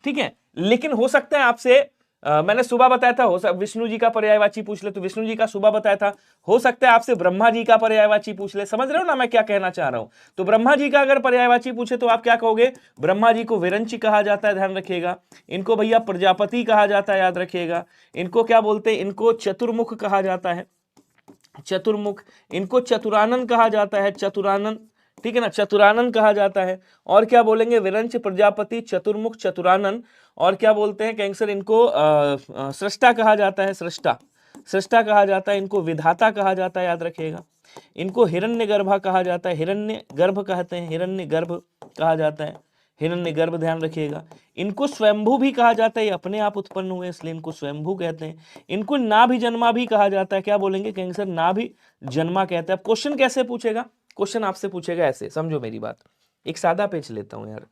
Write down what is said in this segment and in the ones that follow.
ठीक है, लेकिन हो सकता है आपसे मैंने सुबह बताया था, विष्णु जी का पर्यायवाची पूछ ले तो विष्णु जी का सुबह बताया था, हो सकता है आपसे ब्रह्मा जी का पर्यायवाची पूछ ले। समझ रहे हो ना मैं क्या कहना चाह रहा हूं? तो ब्रह्मा जी का अगर पर्यायवाची पूछे तो आप क्या कहोगे? ब्रह्मा जी को विरंची कहा जाता है, ध्यान रखिएगा। इनको भैया प्रजापति कहा जाता है, याद रखिएगा। इनको क्या बोलते हैं? इनको चतुर्मुख कहा जाता है, चतुर्मुख। इनको चतुरानन कहा जाता है, चतुरानन, ठीक है ना, चतुरानन कहा जाता है। और क्या बोलेंगे? विरंच, प्रजापति, चतुर्मुख, चतुरानन। और क्या बोलते हैं कैंसर? इनको सृष्टा कहा जाता है, सृष्टा, सृष्टा कहा जाता है। इनको विधाता कहा जाता है, याद रखिएगा। इनको हिरण्यगर्भा कहा जाता है, हिरण्य गर्भ कहते हैं, हिरण्य गर्भ कहा जाता है, हिरण्य गर्भ, ध्यान रखिएगा। इनको स्वयंभू भी कहा जाता है, अपने आप उत्पन्न हुए इसलिए इनको स्वयंभू कहते हैं। इनको नाभि जन्मा भी कहा जाता है, क्या बोलेंगे कैंसर? नाभि जन्मा कहते हैं। अब क्वेश्चन कैसे पूछेगा? क्वेश्चन आपसे पूछेगा ऐसे, समझो मेरी बात। एक सादा पेज लेता हूं यार,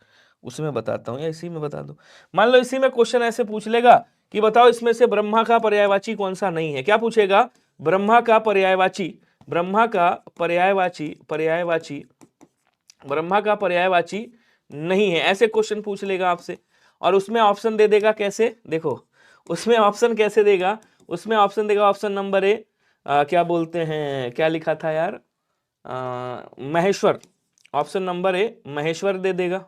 उसमें बताता हूं, या इसी में बता दो। मान लो इसी में क्वेश्चन ऐसे पूछ लेगा कि बताओ इसमें से ब्रह्मा का पर्यायवाची कौन सा नहीं है। क्या पूछेगा? ब्रह्मा का पर्यायवाची, ब्रह्मा का पर्यायवाची, पर्यायवाची, ब्रह्मा का पर्यायवाची नहीं है, ऐसे क्वेश्चन पूछ लेगा आपसे। और उसमें ऑप्शन दे देगा कैसे? देखो उसमें ऑप्शन कैसे देगा? उसमें ऑप्शन देगा, ऑप्शन नंबर ए, क्या बोलते हैं, क्या लिखा था यार, Maheshwar. Option number A Maheshwar दे देगा,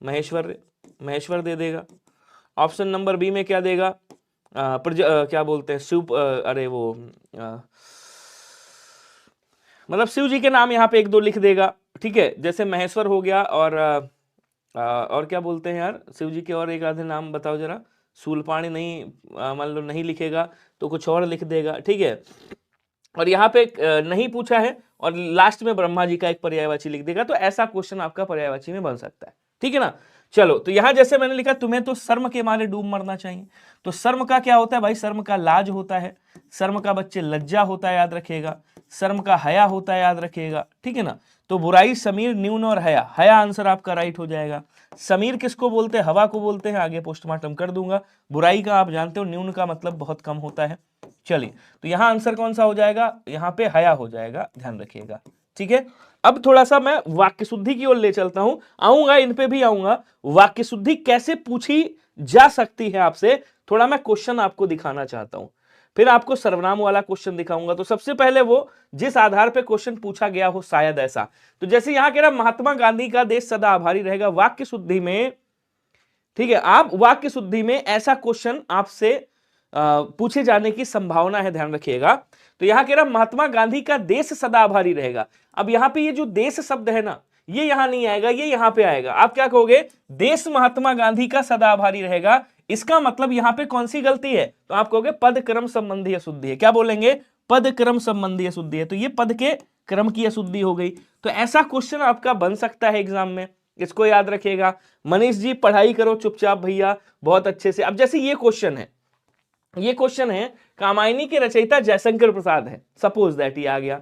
महेश्वर, महेश्वर दे देगा। ऑप्शन नंबर बी में क्या देगा? क्या बोलते हैं, शिव, अरे वो मतलब शिव जी के नाम यहाँ पे एक दो लिख देगा, ठीक है, जैसे महेश्वर हो गया। और क्या बोलते हैं यार शिव जी के, और एक आधे नाम बताओ जरा। शूलपाणी नहीं, मान लो नहीं लिखेगा तो कुछ और लिख देगा, ठीक है। और यहाँ पे नहीं पूछा है, और लास्ट में ब्रह्मा जी का एक पर्यायवाची लिख देगा। तो ऐसा क्वेश्चन आपका पर्यायवाची में बन सकता है, ठीक है ना। चलो, तो यहां जैसे मैंने लिखा, तुम्हें तो शर्म के मारे डूब मरना चाहिए। तो शर्म का क्या होता है भाई? शर्म का लाज होता है, शर्म का बच्चे लज्जा होता है, याद रखिएगा। शर्म का हया होता है, याद रखिएगा, ठीक है ना। तो बुराई, समीर, न्यून और हया, हया आंसर आपका राइट हो जाएगा। समीर किसको बोलते हैं? हवा को बोलते हैं, आगे पोस्टमार्टम कर दूंगा। बुराई का आप जानते हो, न्यून का मतलब बहुत कम होता है। चलिए, तो यहां आंसर कौन सा हो जाएगा? यहां पे हया हो जाएगा, ध्यान रखिएगा, ठीक है। अब थोड़ा सा मैं वाक्य शुद्धि की ओर ले चलता हूं, आऊंगा इन पे भी आऊंगा। वाक्य शुद्धि कैसे पूछी जा सकती है आपसे, थोड़ा मैं क्वेश्चन आपको दिखाना चाहता हूं, फिर आपको सर्वनाम वाला क्वेश्चन दिखाऊंगा। तो सबसे पहले वो जिस आधार पे क्वेश्चन पूछा गया हो, शायद ऐसा। तो जैसे यहां कह रहा, महात्मा गांधी का देश सदा आभारी रहेगा, वाक्य शुद्धि में, ठीक है, आप वाक्य शुद्धि में ऐसा क्वेश्चन आपसे पूछे जाने की संभावना है, ध्यान रखिएगा। तो यहां कह रहा, महात्मा गांधी का देश सदा आभारी रहेगा। अब यहां पे ये जो देश शब्द है ना, ये यहां नहीं आएगा, ये यहां पे आएगा। आप क्या कहोगे? देश महात्मा गांधी का सदा आभारी रहेगा। इसका मतलब यहां पे कौन सी गलती है? तो आप कहोगे पद क्रम संबंधी अशुद्धि है। क्या बोलेंगे? पद क्रम संबंधी अशुद्धि है। तो ये पद के क्रम की अशुद्धि हो गई। तो ऐसा क्वेश्चन आपका बन सकता है एग्जाम में, इसको याद रखिएगा। मनीष जी पढ़ाई करो चुपचाप भैया, बहुत अच्छे से। अब जैसे ये क्वेश्चन है, ये क्वेश्चन है, कामायनी के रचयिता जयशंकर प्रसाद है, सपोज दैट ये आ गया।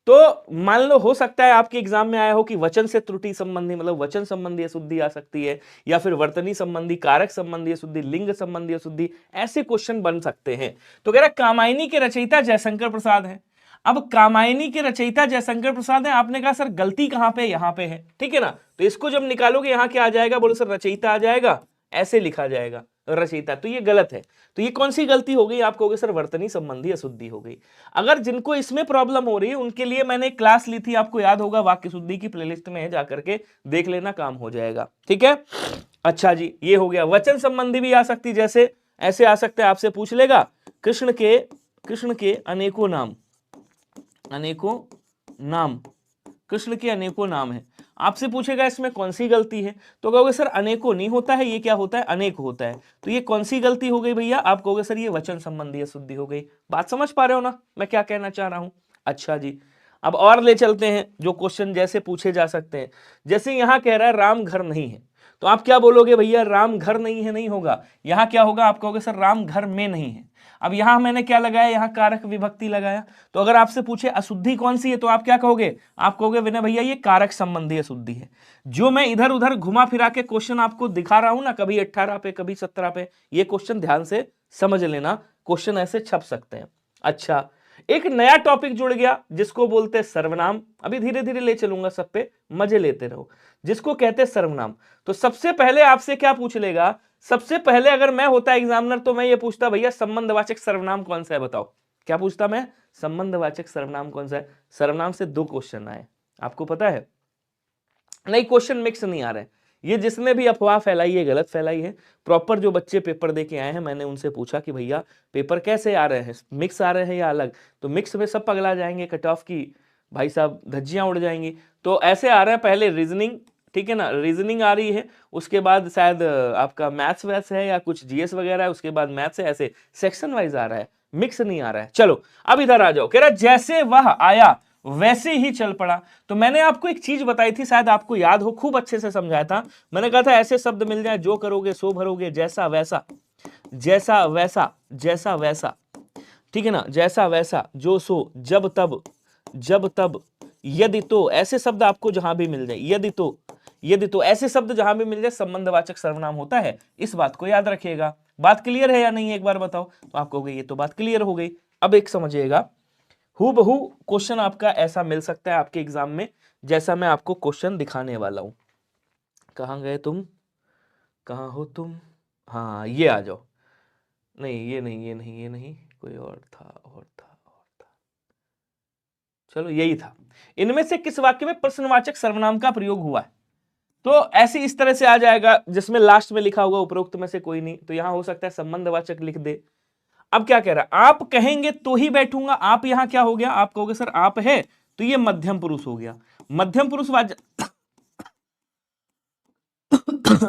तो मान लो हो सकता है आपके एग्जाम में आया हो कि वचन से त्रुटि संबंधी, मतलब वचन संबंधी अशुद्धि आ सकती है, या फिर वर्तनी संबंधी, कारक संबंधी अशुद्धि, लिंग संबंधी अशुद्धि, ऐसे क्वेश्चन बन सकते हैं। तो कह रहा कामायनी के रचयिता जयशंकर प्रसाद है। अब कामायनी के रचयिता जयशंकर प्रसाद है, आपने कहा सर गलती कहां पे? यहां पे है, ठीक है ना। तो इसको जब निकालोगे यहां क्या आ जाएगा? बोलो सर रचयिता आ जाएगा, ऐसे लिखा जाएगा रचयिता। तो ये गलत है। तो ये कौन सी गलती हो गई? आप कहोगे सर वर्तनी संबंधी अशुद्धि हो गई। अगर जिनको इसमें प्रॉब्लम हो रही है उनके लिए मैंने एक क्लास ली थी, आपको याद होगा, वाक्य शुद्धि की प्लेलिस्ट में है, जाकर के देख लेना, काम हो जाएगा, ठीक है। अच्छा जी, ये हो गया। वचन संबंधी भी आ सकती, जैसे ऐसे आ सकते हैं, आपसे पूछ लेगा कृष्ण के अनेकों नाम, अनेकों नाम, कृष्ण के अनेकों नाम है। आपसे पूछेगा इसमें कौन सी गलती है? तो कहोगे सर अनेकों नहीं होता है, ये क्या होता है? अनेक होता है। तो ये कौन सी गलती हो गई भैया? आप कहोगे सर ये वचन संबंधी अशुद्धि हो गई। बात समझ पा रहे हो ना मैं क्या कहना चाह रहा हूं? अच्छा जी, अब और ले चलते हैं जो क्वेश्चन जैसे पूछे जा सकते हैं। जैसे यहां कह रहा है राम घर नहीं है, तो आप क्या बोलोगे भैया? राम घर नहीं है, नहीं होगा। यहां क्या होगा? आप कहोगे सर राम घर में नहीं है। अब यहां मैंने क्या लगाया? यहां कारक विभक्ति लगाया। तो अगर आपसे पूछे अशुद्धि कौन सी है, तो आप क्या कहोगे? आप कहोगे विनय भैया ये कारक संबंधी अशुद्धि है। जो मैं इधर उधर घुमा फिरा के क्वेश्चन आपको दिखा रहा हूं ना, कभी 18 पे कभी 17 पे, ये क्वेश्चन ध्यान से समझ लेना, क्वेश्चन ऐसे छप सकते हैं। अच्छा, एक नया टॉपिक जुड़ गया जिसको बोलते हैं सर्वनाम। अभी धीरे धीरे ले चलूंगा, सब पे मजे लेते रहो। जिसको कहते हैं सर्वनाम। तो सबसे पहले आपसे क्या पूछ लेगा, सबसे पहले अगर मैं होता एग्जामिनर तो मैं ये पूछता, भैया संबंधवाचक सर्वनाम कौन सा है बताओ। क्या पूछता मैं, संबंधवाचक सर्वनाम कौन सा है। सर्वनाम से 2 क्वेश्चन आए, आपको पता है। नहीं, क्वेश्चन मिक्स नहीं आ रहे। ये जिसने भी अफवाह फैलाई है गलत फैलाई है। प्रॉपर जो बच्चे पेपर दे के आए हैं, मैंने उनसे पूछा कि भैया पेपर कैसे आ रहे हैं, मिक्स आ रहे हैं या अलग। तो मिक्स में सब पगला जाएंगे, कट ऑफ की भाई साहब धज्जियां उड़ जाएंगी। तो ऐसे आ रहे हैं, पहले रीजनिंग, ठीक है ना, रीजनिंग आ रही है, उसके बाद शायद आपका मैथ्स वैथ्स है या कुछ जीएस वगैरह है, उसके बाद मैथ्स है, ऐसे सेक्शन वाइज आ रहा है, मिक्स नहीं आ रहा है। चलो अब इधर आ जाओ। कह रहा जैसे वह आया वैसे ही चल पड़ा। तो मैंने आपको एक चीज बताई थी, शायद आपको याद हो, खूब अच्छे से समझाया था। मैंने कहा था ऐसे शब्द मिल जाए, जो करोगे सो भरोगे, जैसा वैसा, जैसा वैसा, जैसा वैसा, ठीक है ना, जैसा वैसा, जो सो, जब तब, जब तब, यदि तो, ऐसे शब्द आपको जहां भी मिल जाए, यदि तो, यदि तो, ऐसे शब्द जहां भी मिल जाए संबंधवाचक सर्वनाम होता है। इस बात को याद रखिएगा। बात क्लियर है या नहीं, एक बार बताओ। तो आप कहोगे ये तो बात क्लियर हो गई। अब एक समझिएगा, हूबहू क्वेश्चन आपका ऐसा मिल सकता है आपके एग्जाम में, जैसा मैं आपको क्वेश्चन दिखाने वाला हूं। कहां गए तुम, कहां हो तुम, हाँ ये आ जाओ। नहीं ये नहीं, ये नहीं, ये नहीं, कोई और था, और था, और था। चलो यही था। इनमें से किस वाक्य में प्रश्नवाचक सर्वनाम का प्रयोग हुआ है। तो ऐसे इस तरह से आ जाएगा, जिसमें लास्ट में लिखा होगा उपरोक्त में से कोई नहीं। तो यहां हो सकता है संबंधवाचक लिख दे। अब क्या कह रहा है, आप कहेंगे तो ही बैठूंगा। आप यहां क्या हो गया, आप कहोगे सर आप है, तो ये मध्यम पुरुष हो गया। मध्यम पुरुष वाचक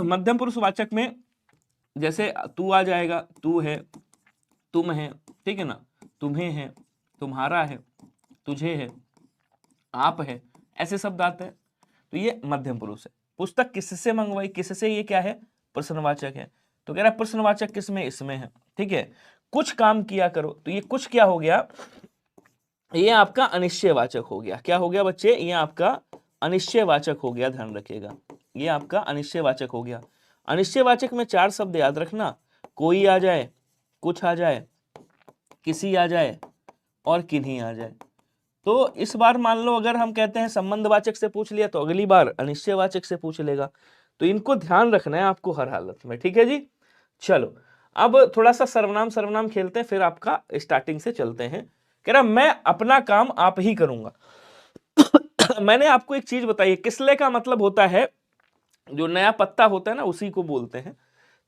मध्यम पुरुष वाचक में जैसे तू आ जाएगा, तू है, तुम है, ठीक है ना, तुम्हें है, तुम्हारा है, तुझे है, आप है, ऐसे शब्द आते हैं। तो ये मध्यम पुरुष है। पुस्तक किससे मंगवाई, किससे, ये क्या है, प्रश्नवाचक है। तो कह रहा है प्रश्नवाचक किसमें, इसमें है, ठीक है। कुछ काम किया करो, तो ये कुछ क्या हो गया, ये आपका अनिश्चयवाचक हो गया। क्या हो गया बच्चे, ये आपका अनिश्चयवाचक हो गया, ध्यान रखिएगा, ये आपका अनिश्चयवाचक हो गया। अनिश्चयवाचक में 4 शब्द याद रखना, कोई आ जाए, कुछ आ जाए, किसी आ जाए और किन्हीं आ जाए। तो इस बार मान लो अगर हम कहते हैं संबंधवाचक से पूछ लिया, तो अगली बार अनिश्चयवाचक से पूछ लेगा। तो इनको ध्यान रखना है आपको हर हालत में, ठीक है जी। चलो अब थोड़ा सा सर्वनाम सर्वनाम खेलते हैं, फिर आपका स्टार्टिंग से चलते हैं। कह रहा मैं अपना काम आप ही करूंगा। मैंने आपको एक चीज बताई है, किसले का मतलब होता है जो नया पत्ता होता है ना, उसी को बोलते हैं।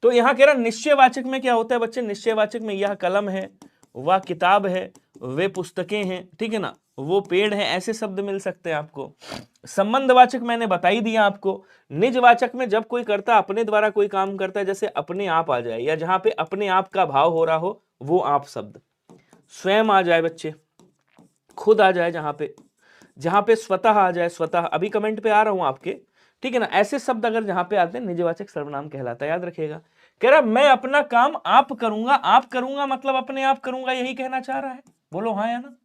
तो यहां कह रहा निश्चयवाचक में क्या होता है बच्चे, निश्चयवाचक में यह कलम है, वह किताब है, वे पुस्तकें हैं, ठीक है ना, वो पेड़ है, ऐसे शब्द मिल सकते हैं आपको। संबंधवाचक मैंने बता ही दिया आपको। निजवाचक में जब कोई करता अपने द्वारा कोई काम करता है, जैसे अपने आप आ जाए, या जहां पे अपने आप का भाव हो रहा हो, वो आप शब्द। स्वयं आ जाए बच्चे, खुद आ जाए, जहां पे स्वतः आ जाए, स्वतः, अभी कमेंट पे आ रहा हूं आपके, ठीक है ना, ऐसे शब्द अगर जहां पे आते हैं निजवाचक सर्वनाम कहलाता है, याद रखिएगा। कह रहा मैं अपना काम आप करूंगा, आप करूंगा मतलब अपने आप करूंगा, यही कहना चाह रहा है, बोलो हाँ या ना।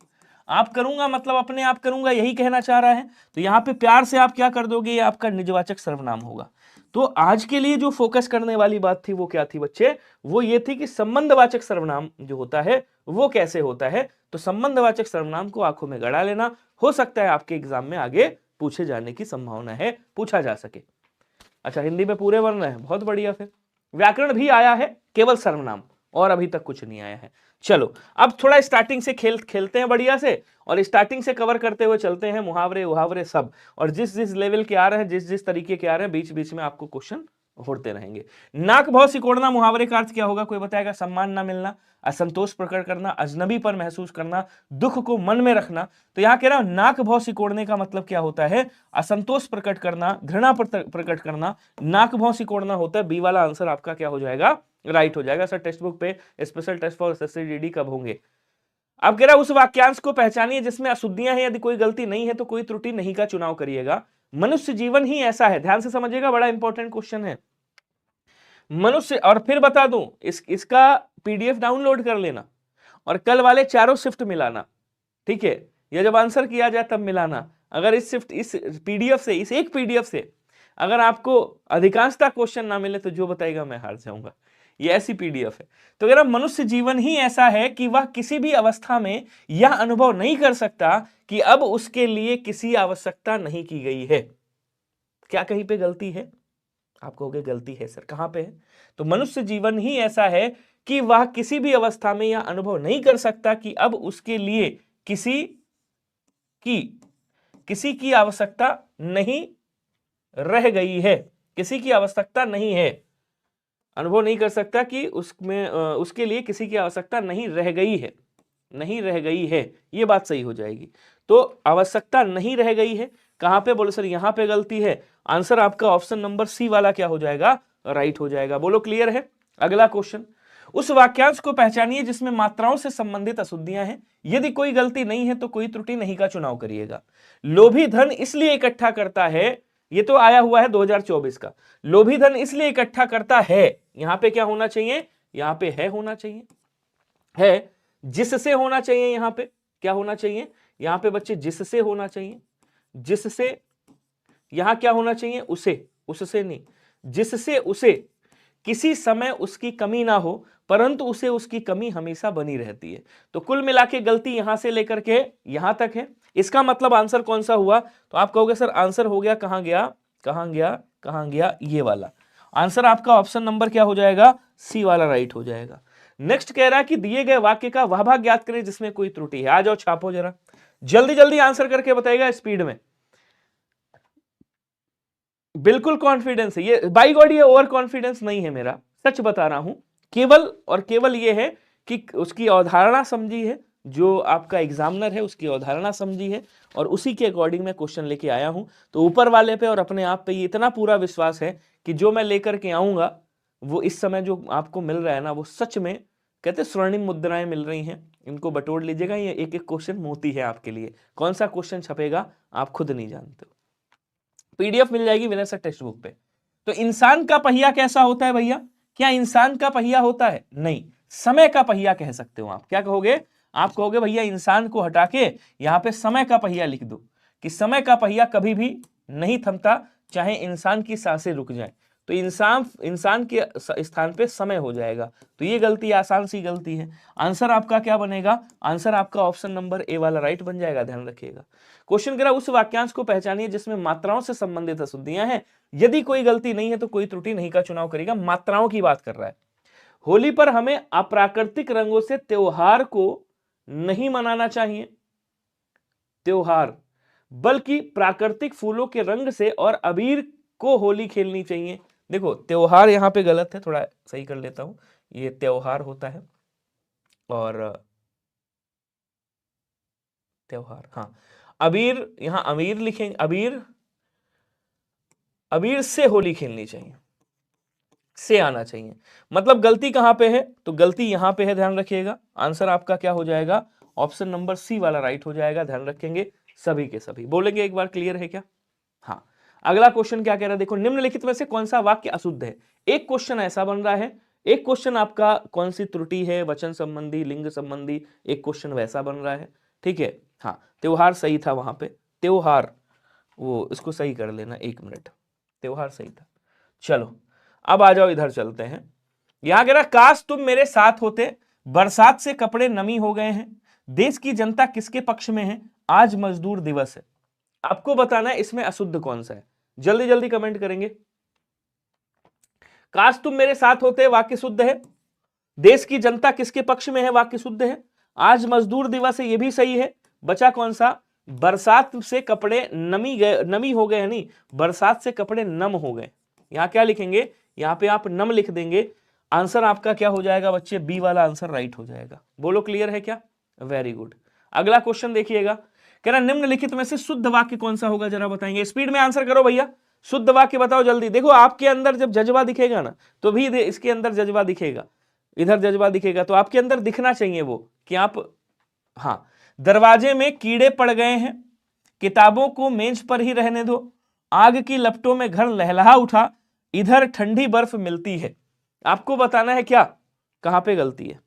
आप करूंगा मतलब अपने आप करूंगा, यही कहना चाह रहा है। तो यहां पे प्यार से आप क्या कर दोगे, ये आपका निजवाचक सर्वनाम होगा। तो आज के लिए जो फोकस करने वाली बात थी वो क्या थी बच्चे, वो ये थी कि संबंधवाचक सर्वनाम जो होता है वो कैसे होता है। तो संबंधवाचक सर्वनाम को आंखों में गड़ा लेना, हो सकता है आपके एग्जाम में आगे पूछे जाने की संभावना है, पूछा जा सके। अच्छा हिंदी में पूरे वर्ण है, बहुत बढ़िया। फिर व्याकरण भी आया है, केवल सर्वनाम और अभी तक कुछ नहीं आया है। चलो अब थोड़ा स्टार्टिंग से खेलते हैं बढ़िया से, और स्टार्टिंग से कवर करते हुए चलते हैं, मुहावरे उहावरे सब, और जिस जिस लेवल के आ रहे हैं, जिस जिस तरीके के आ रहे हैं, बीच बीच में आपको क्वेश्चन होते रहेंगे। नाक भाव सिकोड़ना मुहावरे का अर्थ क्या होगा, कोई बताएगा। सम्मान ना मिलना, असंतोष प्रकट करना, अजनबी पर महसूस करना, दुख को मन में रखना। तो यहां कह रहा हूं नाक भाव सिकोड़ने का मतलब क्या होता है, असंतोष प्रकट करना, घृणा प्रकट करना, नाक भाव सिकोड़ना होता है। बी वाला आंसर आपका क्या हो जाएगा, राइट हो जाएगा। सर टेक्स्ट बुक पे special test for SSC GD कब होंगे। अब कह रहा उस वाक्यांश को पहचानिए जिसमें अशुद्धियां हैं, यदि कोई गलती नहीं है तो कोई त्रुटि नहीं का चुनाव करिएगा। मनुष्य जीवन ही ऐसा है, ध्यान से समझिएगा, बड़ा इंपॉर्टेंट क्वेश्चन है। मनुष्य, और फिर बता दूं, इसका पीडीएफ डाउनलोड कर लेना और कल वाले चारों शिफ्ट मिलाना, ठीक है। ये जब आंसर किया जाए तब मिलाना। अगर इस पीडीएफ से, इस एक पीडीएफ से अगर आपको अधिकांशता क्वेश्चन ना मिले तो जो बताएगा मैं हार जाऊंगा। ये ऐसी पीडीएफ है। तो अगर मनुष्य जीवन ही ऐसा है कि वह किसी भी अवस्था में यह अनुभव नहीं कर सकता कि अब उसके लिए किसी आवश्यकता नहीं की गई है। क्या कहीं पे गलती है? आप कहोगे गलती है सर, कहां पे है? तो मनुष्य जीवन ही ऐसा है कि वह किसी भी अवस्था में यह अनुभव नहीं कर सकता कि अब उसके लिए किसी की आवश्यकता नहीं रह गई है, किसी की आवश्यकता नहीं है, अनुभव नहीं कर सकता कि उसके लिए किसी की आवश्यकता नहीं रह गई है, नहीं रह गई है, ये बात सही हो जाएगी। तो आवश्यकता नहीं रह गई है कहां पे? बोलो सर यहां पे गलती है। आंसर आपका ऑप्शन नंबर सी वाला क्या हो जाएगा? राइट हो जाएगा। बोलो क्लियर है? अगला क्वेश्चन, उस वाक्यांश को पहचानिए जिसमें मात्राओं से संबंधित अशुद्धियां हैं। यदि कोई गलती नहीं है तो कोई त्रुटि नहीं का चुनाव करिएगा। लोभी धन इसलिए इकट्ठा करता है, ये तो आया हुआ है 2024 का। लोभी धन इसलिए इकट्ठा करता है, यहां पे क्या होना चाहिए? यहां पे है होना चाहिए, है जिससे होना चाहिए। यहां पे क्या होना चाहिए? यहां पे बच्चे जिससे होना चाहिए, जिससे। यहां क्या होना चाहिए? उसे, उससे नहीं, जिससे उसे किसी समय उसकी कमी ना हो, परंतु उसे उसकी कमी हमेशा बनी रहती है। तो कुल मिला के गलती यहां से लेकर के यहां तक है। इसका मतलब आंसर कौन सा हुआ? तो आप कहोगे सर आंसर हो गया, कहां गया, कहां गया, कहां गया, ये वाला। आंसर आपका ऑप्शन नंबर क्या हो जाएगा? सी वाला राइट हो जाएगा। नेक्स्ट कह रहा है कि दिए गए वाक्य का वह भाग ज्ञात करें जिसमें कोई त्रुटि है। आ जाओ छापो जरा, जल्दी जल्दी आंसर करके बताएगा स्पीड में। बिल्कुल कॉन्फिडेंस है, ये बाई गॉड ये ओवर कॉन्फिडेंस नहीं है मेरा, सच बता रहा हूं। केवल और केवल ये है कि उसकी अवधारणा समझी है, जो आपका एग्जामिनर है उसकी अवधारणा समझी है, और उसी के अकॉर्डिंग मैं क्वेश्चन लेके आया हूं। तो ऊपर वाले पे और अपने आप पे ये इतना पूरा विश्वास है कि जो मैं लेकर के आऊंगा वो इस समय जो आपको मिल रहा है ना, वो सच में कहते स्वर्णिम मुद्राएं मिल रही हैं। इनको बटोर लीजिएगा, ये एक एक क्वेश्चन मोती है आपके लिए। कौन सा क्वेश्चन छपेगा आप खुद नहीं जानते हो, पीडीएफ मिल जाएगी विनय सर टेक्स्ट बुक पे। तो इंसान का पहिया कैसा होता है भैया? क्या इंसान का पहिया होता है? नहीं, समय का पहिया कह सकते हो आप। क्या कहोगे? आप कहोगे भैया इंसान को हटा के यहां पे समय का पहिया लिख दो, कि समय का पहिया कभी भी नहीं थमता, चाहे इंसान की सांसें रुक जाए। तो इंसान के स्थान पे समय हो जाएगा। तो ये गलती आसान सी गलती है। आंसर आपका क्या बनेगा? आंसर आपका ऑप्शन नंबर ए वाला राइट बन जाएगा, ध्यान रखिएगा। क्वेश्चन कह रहा उस वाक्यांश को पहचानिए जिसमें मात्राओं से संबंधित अशुद्धियां हैं। यदि कोई गलती नहीं है तो कोई त्रुटि नहीं का चुनाव करेगा। मात्राओं की बात कर रहा है। होली पर हमें अप्राकृतिक रंगों से त्योहार को नहीं मनाना चाहिए, त्योहार, बल्कि प्राकृतिक फूलों के रंग से और अबीर को होली खेलनी चाहिए। देखो त्योहार यहां पे गलत है, थोड़ा सही कर लेता हूं, ये त्योहार होता है, और त्योहार, हाँ अबीर, यहां अबीर लिखेंगे, अबीर, अबीर से होली खेलनी चाहिए, से आना चाहिए। मतलब गलती कहां पे है? तो गलती यहां पे है, ध्यान रखिएगा। आंसर आपका क्या हो जाएगा? ऑप्शन नंबर सी वाला राइट हो जाएगा, ध्यान रखेंगे सभी के सभी। बोलेंगे एक बार, क्लियर है क्या? हाँ। अगला क्वेश्चन क्या कह रहा है देखो, निम्नलिखित में से कौन सा वाक्य अशुद्ध है? एक क्वेश्चन ऐसा बन रहा है, एक क्वेश्चन आपका कौन सी त्रुटि है, वचन संबंधी, लिंग संबंधी, एक क्वेश्चन वैसा बन रहा है। ठीक है, हाँ त्योहार सही था वहां पे, त्योहार, वो इसको सही कर लेना, 1 मिनट, त्योहार सही था। चलो अब आ जाओ, इधर चलते हैं। यहां कह रहा काश तुम मेरे साथ होते, बरसात से कपड़े नमी हो गए हैं, देश की जनता किसके पक्ष में है, आज मजदूर दिवस है। आपको बताना है इसमें अशुद्ध कौन सा है, जल्दी जल्दी कमेंट करेंगे। काश तुम मेरे साथ होते वाक्य शुद्ध है, देश की जनता किसके पक्ष में है वाक्य शुद्ध है, आज मजदूर दिवस है ये भी सही है। बचा कौन सा? बरसात से कपड़े नमी हो गए, नहीं बरसात से कपड़े नम हो गए। यहां क्या लिखेंगे? यहां पे आप नम लिख देंगे। आंसर आपका क्या हो जाएगा बच्चे? बी वाला आंसर राइट हो जाएगा। बोलो क्लियर है क्या? Very good. अगला क्वेश्चन देखिएगा, कह रहा निम्नलिखित में से शुद्ध वाक्य कौन सा होगा, जरा बताएंगे, स्पीड में आंसर करो भैया। शुद्ध वाक्य बताओ जल्दी। देखो आपके अंदर जब जज्बा दिखेगा ना, तो भी इसके अंदर जज्बा दिखेगा, इधर जज्बा दिखेगा, तो आपके अंदर दिखना चाहिए वो कि आप, हाँ दरवाजे में कीड़े पड़ गए हैं, किताबों को मेज पर ही रहने दो, आग की लपटों में घर लहलहा उठा, इधर ठंडी बर्फ मिलती है। आपको बताना है क्या कहां पे गलती है,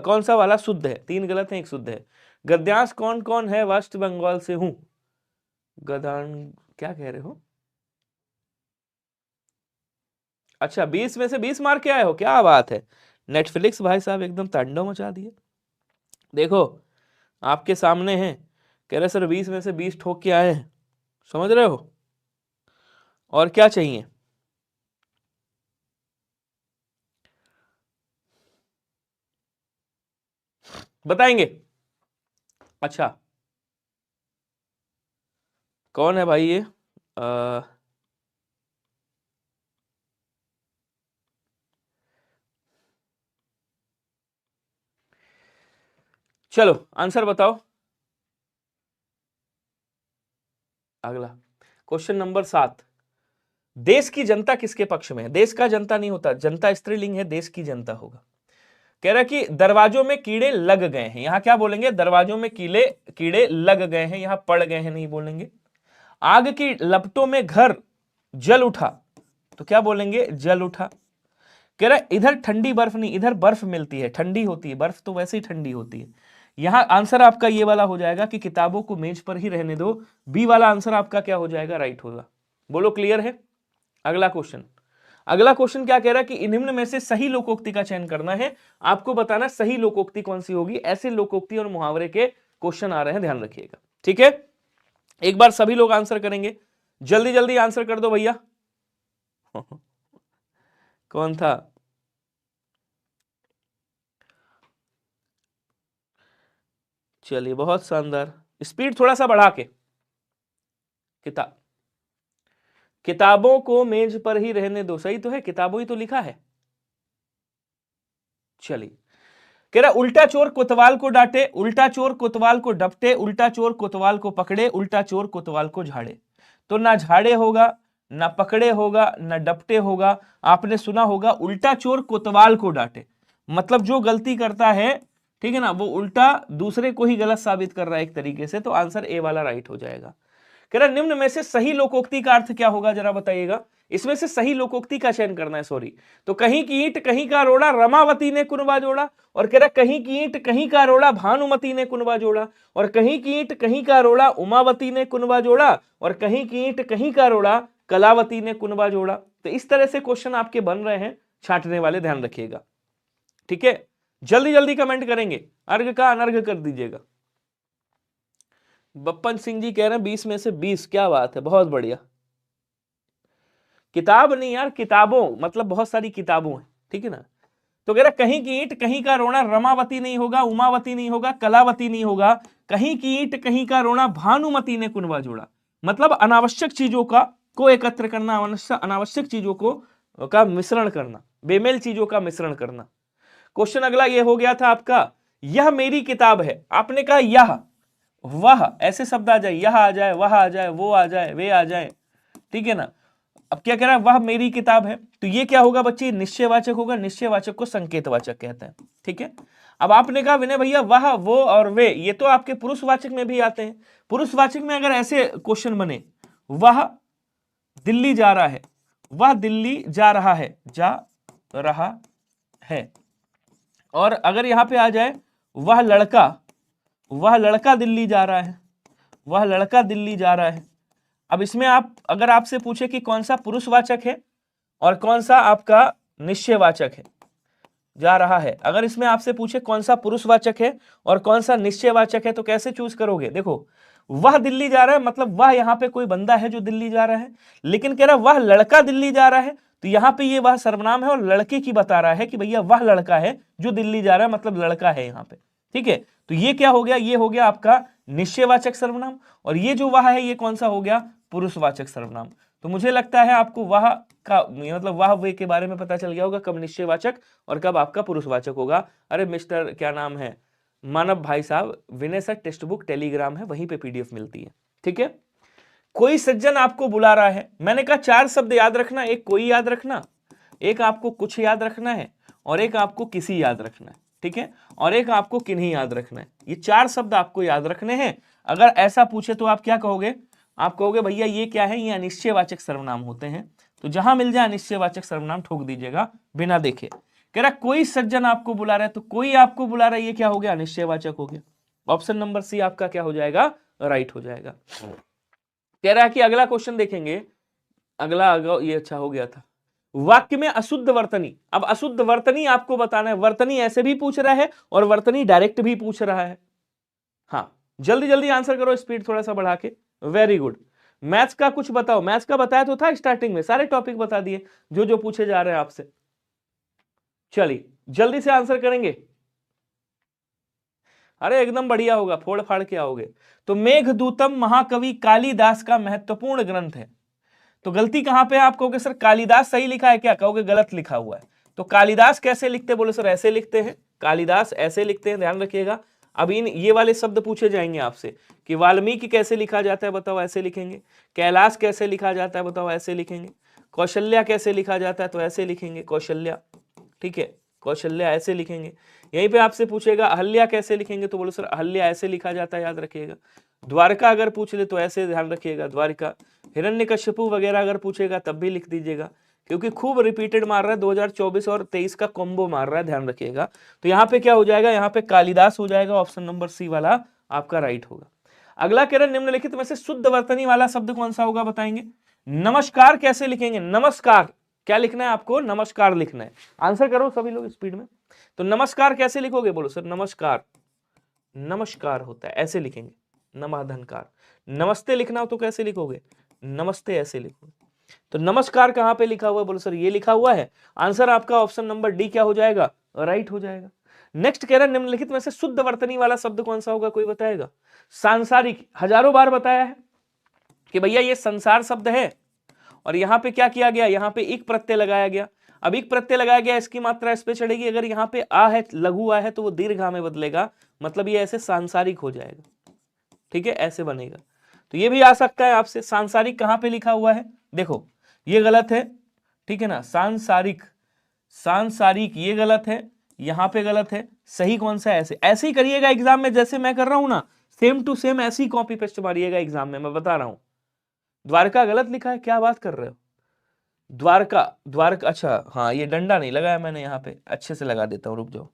कौन सा वाला शुद्ध है। 3 गलत है, 1 शुद्ध है। गद्यांश कौन कौन है? वेस्ट बंगाल से हूं। गदान क्या कह रहे हो? अच्छा 20 में से 20 मार के आए हो, क्या बात है। नेटफ्लिक्स भाई साहब एकदम तांडव मचा दिए। देखो आपके सामने है, कह रहे सर 20 में से 20 ठोक के आए हैं, समझ रहे हो। और क्या चाहिए, बताएंगे। अच्छा कौन है भाई ये, चलो आंसर बताओ। अगला क्वेश्चन नंबर 7, देश की जनता किसके पक्ष में है। देश का जनता नहीं होता, जनता स्त्रीलिंग है, देश की जनता होगा। कह रहा है कि दरवाजों में कीड़े लग गए हैं, यहां क्या बोलेंगे, दरवाजों में कीड़े लग गए हैं, यहां पड़ गए हैं नहीं बोलेंगे। आग की लपटों में घर जल उठा, तो क्या बोलेंगे, जल उठा। कह रहा है इधर ठंडी बर्फ नहीं, इधर बर्फ मिलती है, ठंडी होती है, बर्फ तो वैसे ही ठंडी होती है। यहां आंसर आपका ये वाला हो जाएगा कि किताबों को मेज पर ही रहने दो, बी वाला आंसर आपका क्या हो जाएगा, राइट होगा। बोलो क्लियर है। अगला क्वेश्चन, अगला क्वेश्चन क्या कह रहा है कि निम्न में से सही लोकोक्ति का चयन करना है, आपको बताना सही लोकोक्ति कौन सी होगी। ऐसे लोकोक्ति और मुहावरे के क्वेश्चन आ रहे हैं, ध्यान रखिएगा, ठीक है। एक बार सभी लोग आंसर करेंगे, जल्दी जल्दी आंसर कर दो भैया। कौन था, चलिए बहुत शानदार, स्पीड थोड़ा सा बढ़ा के। किताबों को मेज पर ही रहने दो, सही तो है, किताबों ही तो लिखा है। चलिए कह रहा उल्टा चोर कोतवाल को डांटे, उल्टा चोर कोतवाल को डपटे, उल्टा चोर कोतवाल को पकड़े, उल्टा चोर कोतवाल को झाड़े। तो ना झाड़े होगा, ना पकड़े होगा, ना डपटे होगा, आपने सुना होगा उल्टा चोर कोतवाल को डांटे, मतलब जो गलती करता है, ठीक है ना, वो उल्टा दूसरे को ही गलत साबित कर रहा है एक तरीके से। तो आंसर ए वाला राइट हो जाएगा। कह रहा निम्न में से सही लोकोक्ति का अर्थ क्या होगा, जरा बताइएगा। इसमें से सही लोकोक्ति का चयन करना है, सॉरी। तो कहीं की ईंट कहीं का रोड़ा, रमावती ने कुनबा जोड़ा। और कह रहा कहीं की ईंट कहीं का रोड़ा, भानुमति ने कुनबा जोड़ा। और कहीं की ईंट कहीं का रोड़ा, उमावती ने कुनबा जोड़ा। और कहीं की ईंट कहीं का रोड़ा, कलावती ने कुनबा जोड़ा। तो इस तरह से क्वेश्चन आपके बन रहे हैं, छांटने वाले, ध्यान रखिएगा, ठीक है। जल्दी जल्दी कमेंट करेंगे, अर्घ का अनर्घ कर दीजिएगा। बप्पन सिंह जी कह रहे हैं 20 में से 20, क्या बात है, बहुत बढ़िया। किताब नहीं यार, किताबों मतलब बहुत सारी किताबों हैं, ठीक है ना। तो कह रहा कहीं की ईंट कहीं का रोना, रमावती नहीं होगा, उमावती नहीं होगा, कलावती नहीं होगा। कहीं की ईंट कहीं का रोना, भानुमति ने कुनबा जोड़ा। मतलब अनावश्यक चीजों को एकत्र करना, अनावश्यक चीजों का मिश्रण करना, बेमेल चीजों का मिश्रण करना। क्वेश्चन अगला ये हो गया था आपका, यह मेरी किताब है। आपने कहा यह, वह, ऐसे शब्द आ जाए, यह आ जाए, वह आ जाए, वो आ जाए, वे आ जाए, ठीक है ना। अब क्या कह रहा है, वह मेरी किताब है, तो ये क्या होगा बच्चे, निश्चयवाचक होगा। निश्चयवाचक को संकेतवाचक कहते हैं, ठीक है। अब आपने कहा विनय भैया वह, वो और वे, ये तो आपके पुरुषवाचक में भी आते हैं। पुरुषवाचक में अगर ऐसे क्वेश्चन बने, वह दिल्ली जा रहा है, वह दिल्ली जा रहा है, जा रहा है। और अगर यहां पे आ जाए वह लड़का दिल्ली जा रहा है, वह लड़का दिल्ली जा रहा है। अब इसमें आप, अगर आपसे पूछे कि कौन सा पुरुषवाचक है और कौन सा आपका निश्चयवाचक है, जा रहा है, अगर इसमें आपसे पूछे कौन सा पुरुषवाचक है और कौन सा निश्चयवाचक है, तो कैसे चूज करोगे। देखो वह दिल्ली जा रहा है, मतलब वह यहां पे कोई बंदा है जो दिल्ली जा रहा है। लेकिन कह रहा है वह लड़का दिल्ली जा रहा है, तो यहां पे ये वह सर्वनाम है और लड़के की बता रहा है कि भैया वह लड़का है जो दिल्ली जा रहा है, मतलब लड़का है यहां पे, ठीक है। तो ये क्या हो गया, ये हो गया आपका निश्चयवाचक सर्वनाम। और ये जो वह है, ये कौन सा हो गया, पुरुषवाचक सर्वनाम। तो मुझे लगता है आपको वह का मतलब वह वे के बारे में पता चल गया होगा, कब निश्चयवाचक और कब आपका पुरुषवाचक होगा। अरे मिस्टर क्या नाम है, मानव भाई साहब, विनय सर टेक्स्ट बुक टेलीग्राम है, वहीं पे पीडीएफ मिलती है, ठीक है। कोई सज्जन आपको बुला रहा है, मैंने कहा 4 शब्द याद रखना, एक कोई याद रखना, एक आपको कुछ याद रखना है, और एक आपको किसी याद रखना है, ठीक है, और एक आपको किन्हीं याद रखना है। ये 4 शब्द आपको याद रखने हैं। अगर ऐसा पूछे तो आप क्या कहोगे, आप कहोगे भैया ये क्या है, ये अनिश्चयवाचक सर्वनाम होते हैं। तो जहां मिल जाए अनिश्चयवाचक सर्वनाम ठोक दीजिएगा बिना देखे। कह रहा कोई सज्जन आपको बुला रहा है, तो कोई आपको बुला रहा है, ये क्या हो गया, अनिश्चयवाचक हो गया। ऑप्शन नंबर सी आपका क्या हो जाएगा, राइट हो जाएगा। कह रहा है कि अगला क्वेश्चन देखेंगे, अगला ये अच्छा हो गया था। वाक्य में अशुद्ध वर्तनी। अब अशुद्ध वर्तनी आपको बताना है, वर्तनी ऐसे भी पूछ रहा है और वर्तनी डायरेक्ट भी पूछ रहा है। हाँ, जल्दी जल्दी आंसर करो, स्पीड थोड़ा सा बढ़ा के। Very good. मैथ्स का कुछ बताओ, मैथ्स का बताया तो था स्टार्टिंग में, सारे टॉपिक बता दिए जो जो पूछे जा रहे हैं आपसे। चलिए जल्दी से आंसर करेंगे। अरे एकदम बढ़िया होगा, फोड़ फाड़ के आओगे। तो मेघदूतम महाकवि कालिदास का महत्वपूर्ण ग्रंथ है। तो गलती कहां पे है? आप कहोगे सर कालिदास सही लिखा है क्या? कहोगे गलत लिखा हुआ है। तो कालिदास कैसे लिखते? बोले सर ऐसे लिखते हैं, कालिदास ऐसे लिखते हैं, ध्यान रखिएगा। अब इन ये वाले शब्द पूछे जाएंगे आपसे कि वाल्मीकि कैसे लिखा जाता है, बताओ ऐसे लिखेंगे। कैलाश कैसे लिखा जाता है, बताओ ऐसे लिखेंगे। कौशल्या कैसे लिखा जाता है, तो ऐसे लिखेंगे कौशल्या, ठीक है, कौशल्या ऐसे लिखेंगे। यहीं पे आपसे पूछेगा अहल्या कैसे लिखेंगे, तो बोलो सर अहल्या ऐसे लिखा जाता है, याद रखिएगा। द्वारका अगर पूछ ले तो ऐसे, ध्यान रखिएगा द्वारिका। हिरण्यकश्यपु वगैरह अगर पूछेगा तब भी लिख दीजिएगा, क्योंकि खूब रिपीटेड मार रहा है, 2024 और 23 का कॉम्बो मार रहा है, ध्यान रखिएगा। तो यहाँ पे क्या हो जाएगा? यहाँ पे कालिदास हो जाएगा, ऑप्शन नंबर सी वाला आपका राइट होगा। अगला कह रहे निम्नलिखित में से शुद्ध वर्तनी वाला शब्द कौन सा होगा, बताएंगे। नमस्कार कैसे लिखेंगे? नमस्कार क्या लिखना है आपको? नमस्कार लिखना है। आंसर करो सभी लोग स्पीड में। तो नमस्कार कैसे लिखोगे? बोलो सर नमस्कार, नमस्कार होता है ऐसे लिखेंगे, नमाधनकार। नमस्ते लिखना हो तो कैसे लिखोगे? नमस्ते ऐसे लिखोगे। तो नमस्कार कहां पे लिखा हुआ है? बोलो सर ये लिखा हुआ है। आंसर आपका ऑप्शन नंबर डी क्या हो जाएगा? राइट हो जाएगा। नेक्स्ट कह रहा है निम्नलिखित में से शुद्ध वर्तनी वाला शब्द कौन सा होगा, कोई बताएगा? सांसारिक, हजारों बार बताया है कि भैया ये संसार शब्द है, और यहां पे क्या किया गया? यहां पे एक प्रत्यय लगाया गया। अब एक प्रत्यय लगाया गया, इसकी मात्रा इस पे चढ़ेगी। अगर यहाँ पे आ है, लघु आ है, तो वो दीर्घ आ में बदलेगा, मतलब ये ऐसे सांसारिक हो जाएगा, ठीक है, ऐसे बनेगा। तो ये भी आ सकता है आपसे। सांसारिक कहां पे लिखा हुआ है? देखो ये गलत है, ठीक है ना। सांसारिक, सांसारिक ये गलत है, यहां पे गलत है। सही कौन सा है? ऐसे ऐसे ही करिएगा एग्जाम में, जैसे मैं कर रहा हूं ना, सेम टू सेम ऐसे ही कॉपी पेस्ट मारिएगा एग्जाम में, मैं बता रहा हूं। द्वारका गलत लिखा है, क्या बात कर रहे हो? द्वारका, द्वारका, अच्छा हाँ, ये डंडा नहीं लगाया मैंने, यहाँ पे अच्छे से लगा देता हूँ, रुक जाओ,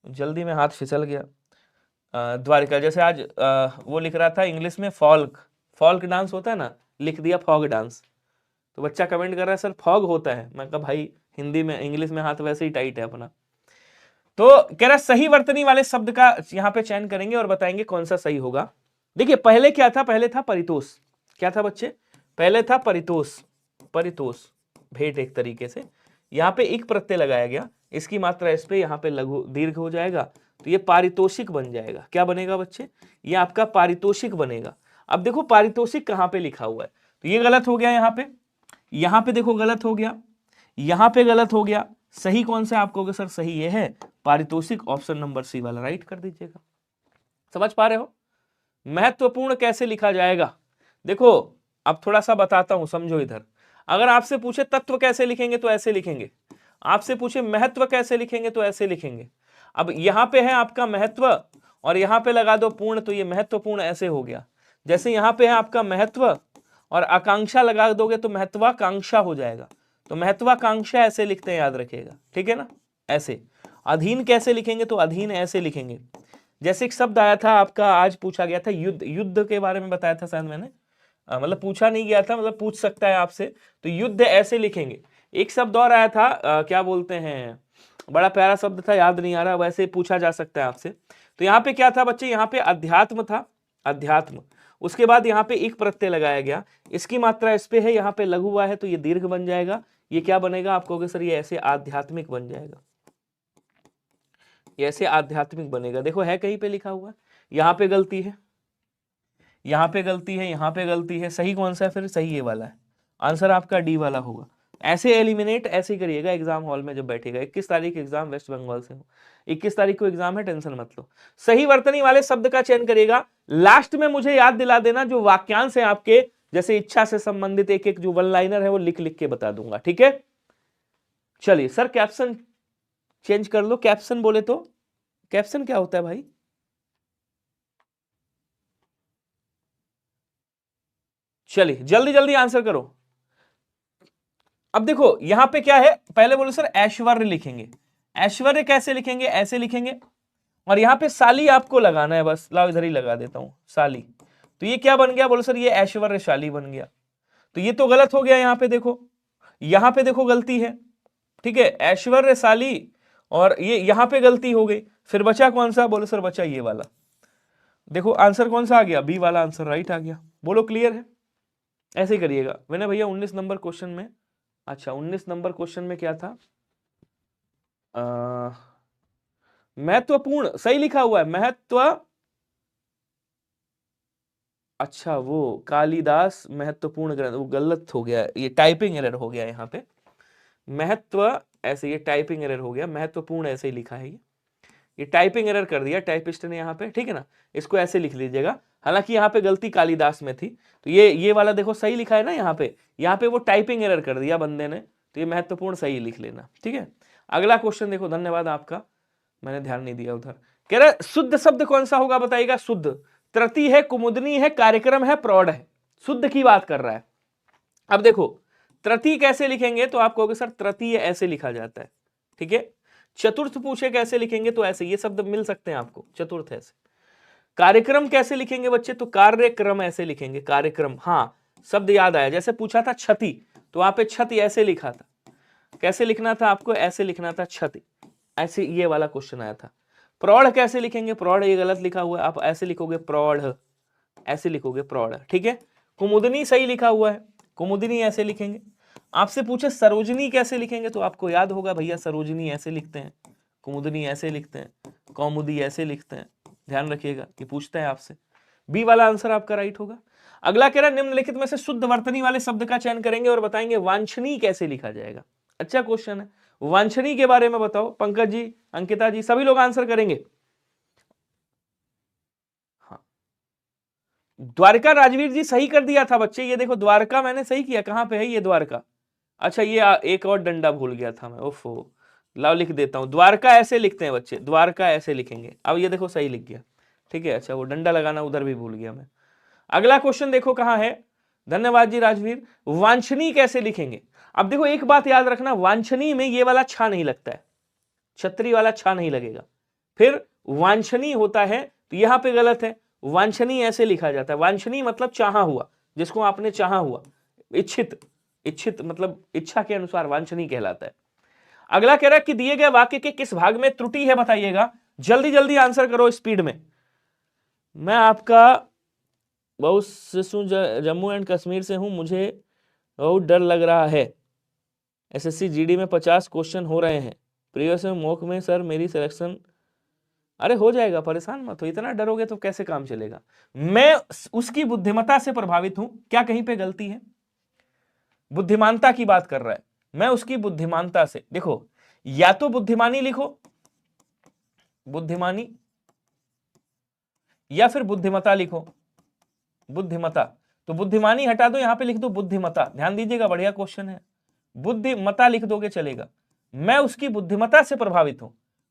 जल्दी में हाथ फिसल गया। द्वारिका, जैसे आज वो लिख रहा था इंग्लिश में फॉल्क, फॉल्क डांस होता है ना, लिख दिया फॉग डांस। तो बच्चा कमेंट कर रहा है सर फॉग होता है। मैं कहा भाई हिंदी में, इंग्लिश में हाथ वैसे ही टाइट है अपना। तो कह रहा सही वर्तनी वाले शब्द का यहाँ पे चयन करेंगे और बताएंगे कौन सा सही होगा। देखिए पहले क्या था? पहले था परितोष। क्या था बच्चे? पहले था परितोष, परितोष, भेंट एक तरीके से। यहाँ पे एक प्रत्यय लगाया गया, इसकी मात्रा इस पे यहाँ पे लघु दीर्घ हो जाएगा, तो ये पारितोषिक बन जाएगा। क्या बनेगा बच्चे? ये आपका पारितोषिक बनेगा। अब देखो पारितोषिक कहाँ पे लिखा हुआ है, तो ये गलत हो गया यहाँ पे देखो गलत हो गया, यहाँ पे गलत हो गया। सही कौन सा? आप कहोगे सर सही ये है पारितोषिक, ऑप्शन नंबर सी वाला राइट कर दीजिएगा। समझ पा रहे हो? महत्वपूर्ण कैसे लिखा जाएगा? देखो अब थोड़ा सा बताता हूं, समझो इधर। अगर आपसे पूछे तत्व कैसे लिखेंगे तो ऐसे लिखेंगे, आपसे पूछे महत्व कैसे लिखेंगे तो ऐसे लिखेंगे। अब यहां पे है आपका महत्व और यहां पे लगा दो पूर्ण, तो ये महत्वपूर्ण ऐसे हो गया। जैसे यहां पे है आपका महत्व और आकांक्षा लगा दोगे तो महत्वाकांक्षा हो जाएगा। तो महत्वाकांक्षा ऐसे लिखते हैं, याद रखिएगा, ठीक है ना, ऐसे। अधीन कैसे लिखेंगे? तो अधीन ऐसे लिखेंगे। जैसे एक शब्द आया था आपका, आज पूछा गया था युद्ध, युद्ध के बारे में बताया था शायद मैंने, मतलब पूछा नहीं गया था, मतलब पूछ सकता है आपसे। तो युद्ध ऐसे लिखेंगे। एक शब्द और आया था, क्या बोलते हैं, बड़ा प्यारा शब्द था, याद नहीं आ रहा, वैसे पूछा जा सकता है आपसे। तो यहाँ पे क्या था बच्चे? यहाँ पे अध्यात्म था, अध्यात्म। उसके बाद यहाँ पे एक प्रत्यय लगाया गया, इसकी मात्रा इस पे है, यहाँ पे लघु हुआ है, तो ये दीर्घ बन जाएगा। ये क्या बनेगा? आप कहोगे सर ये ऐसे आध्यात्मिक बन जाएगा, ये ऐसे आध्यात्मिक बनेगा। देखो है कहीं पे लिखा हुआ, यहाँ पे गलती है, यहाँ पे गलती है, यहाँ पे गलती है। सही कौन सा है फिर? सही ये वाला है, आंसर आपका डी वाला होगा। ऐसे एलिमिनेट ऐसे करिएगा एग्जाम हॉल में जब बैठेगा। 21 तारीख एग्जाम वेस्ट बंगाल से हो, 21 तारीख को एग्जाम है, टेंशन मत लो। सही वर्तनी वाले शब्द का चयन करिएगा। लास्ट में मुझे याद दिला देना जो वाक्यांश है आपके, जैसे इच्छा से संबंधित एक एक जो वन लाइनर है वो लिख लिख के बता दूंगा, ठीक है। चलिए सर कैप्शन चेंज कर लो, कैप्शन बोले तो कैप्शन क्या होता है भाई? चलिए जल्दी जल्दी आंसर करो। अब देखो यहां पे क्या है, पहले बोलो सर ऐश्वर्य लिखेंगे। ऐश्वर्य कैसे लिखेंगे? ऐसे लिखेंगे। और यहां पे साली आपको लगाना है, बस लाओ इधर ही लगा देता हूं साली। तो ये क्या बन गया? बोलो सर ये ऐश्वर्यशाली बन गया। तो ये तो गलत हो गया, यहां पे देखो यहां पे देखो गलती है, ठीक है, ऐश्वर्यशाली, और ये यहां पे गलती हो गई। फिर बचा कौन सा? बोलो सर बचा ये वाला। देखो आंसर कौन सा आ गया? बी वाला आंसर राइट आ गया। बोलो क्लियर है? ऐसे ही करिएगा। मैंने भैया 19 नंबर क्वेश्चन में, अच्छा 19 नंबर क्वेश्चन में क्या था? महत्वपूर्ण सही लिखा हुआ है, महत्व, अच्छा वो कालिदास महत्वपूर्ण ग्रंथ, वो गलत हो गया, ये टाइपिंग एरर हो गया यहाँ पे। महत्व ऐसे, ये टाइपिंग एरर हो गया, महत्वपूर्ण ऐसे ही लिखा है, ये टाइपिंग एरर कर दिया टाइपिस्ट ने यहाँ पे, ठीक है ना। इसको ऐसे लिख लीजिएगा, हालांकि यहाँ पे गलती कालिदास में थी। तो ये वाला देखो सही लिखा है ना यहाँ पे वो टाइपिंग एरर कर दिया बंदे ने, तो ये महत्वपूर्ण सही लिख लेना, ठीक है। अगला क्वेश्चन देखो, धन्यवाद आपका, मैंने ध्यान नहीं दिया उधर। कह रहा शुद्ध शब्द कौन सा होगा बताइएगा? शुद्ध, तृतीय है, कुमुदनी है, कार्यक्रम है, प्रौढ़ है। शुद्ध की बात कर रहा है। अब देखो तृतीय कैसे लिखेंगे, तो आप कहोगे सर तृतीय ऐसे लिखा जाता है, ठीक है। चतुर्थ पूछे कैसे लिखेंगे, तो ऐसे, ये शब्द मिल सकते हैं आपको, चतुर्थ ऐसे। कार्यक्रम कैसे लिखेंगे बच्चे, तो कार्यक्रम ऐसे लिखेंगे, कार्यक्रम। हाँ शब्द याद आया, जैसे पूछा था क्षति, तो वहां पे क्षति ऐसे लिखा था, कैसे लिखना था आपको? ऐसे लिखना था क्षति, ऐसे ये वाला क्वेश्चन आया था। प्रौढ़ कैसे लिखेंगे? प्रौढ़ ये गलत लिखा हुआ है, आप ऐसे लिखोगे प्रौढ़, ऐसे लिखोगे प्रौढ़, ठीक है। कुमुदनी सही लिखा हुआ है, कुमुदनी ऐसे लिखेंगे। आपसे पूछे सरोजनी कैसे लिखेंगे, तो आपको याद होगा भैया सरोजनी ऐसे लिखते हैं, कुमुदनी ऐसे लिखते हैं, कौमुदी ऐसे लिखते हैं, ध्यान रखिएगा कि पूछता है आपसे। बी वाला आंसर आपका राइट होगा। अगला कह रहा है निम्नलिखित में से शुद्ध वर्तनी वाले शब्द का चयन करेंगे और बताएंगे वांछनीय कैसे लिखा जाएगा। अच्छा क्वेश्चन है, वांछनीय के बारे में बताओ। पंकज जी, अंकिता जी, सभी लोग आंसर करेंगे। हाँ द्वारका, राजवीर जी सही कर दिया था बच्चे, ये देखो द्वारका मैंने सही किया, कहां पे है ये द्वारका? अच्छा ये एक और डंडा भूल गया था मैं, ओफो, लाओ लिख देता हूं। द्वारका ऐसे लिखते हैं बच्चे, द्वारका ऐसे लिखेंगे। अब ये देखो सही लिख गया, ठीक है। अच्छा वो डंडा लगाना उधर भी भूल गया मैं। अगला क्वेश्चन देखो कहां है, धन्यवाद जी राजवीर। वांछनीय कैसे लिखेंगे? अब देखो एक बात याद रखना, वांछनीय में ये वाला छा नहीं लगता है, छतरी वाला छा नहीं लगेगा। फिर वांछनीय होता है, तो यहां पे गलत है, वांछनीय ऐसे लिखा जाता है। वांछनीय मतलब चाहा हुआ, जिसको आपने चाहा हुआ, इच्छित, इच्छित मतलब इच्छा के अनुसार वांछनीय कहलाता है। अगला कह रहा है कि दिए गए वाक्य के किस भाग में त्रुटि है बताइएगा। जल्दी जल्दी आंसर करो स्पीड में। मैं आपका बहुत जम्मू एंड कश्मीर से हूं, मुझे बहुत डर लग रहा है। एसएससी जीडी में 50 क्वेश्चन हो रहे हैं, प्रीवियस मॉक में सर मेरी सिलेक्शन, अरे हो जाएगा, परेशान मत हो, इतना डरोगे तो कैसे काम चलेगा। मैं उसकी बुद्धिमत्ता से प्रभावित हूं, क्या कहीं पे गलती है? बुद्धिमानता की बात कर रहा है, मैं उसकी बुद्धिमानता से, देखो या तो बुद्धिमानी लिखो, बुद्धिमानी, या फिर बुद्धिमता लिखो, बुद्धिमता। तो बुद्धिमानी हटा दो, यहां पे लिख दो बुद्धिमता। ध्यान दीजिएगा, बढ़िया क्वेश्चन है, बुद्धिमता लिख दोगे चलेगा। मैं उसकी बुद्धिमता से प्रभावित हूं,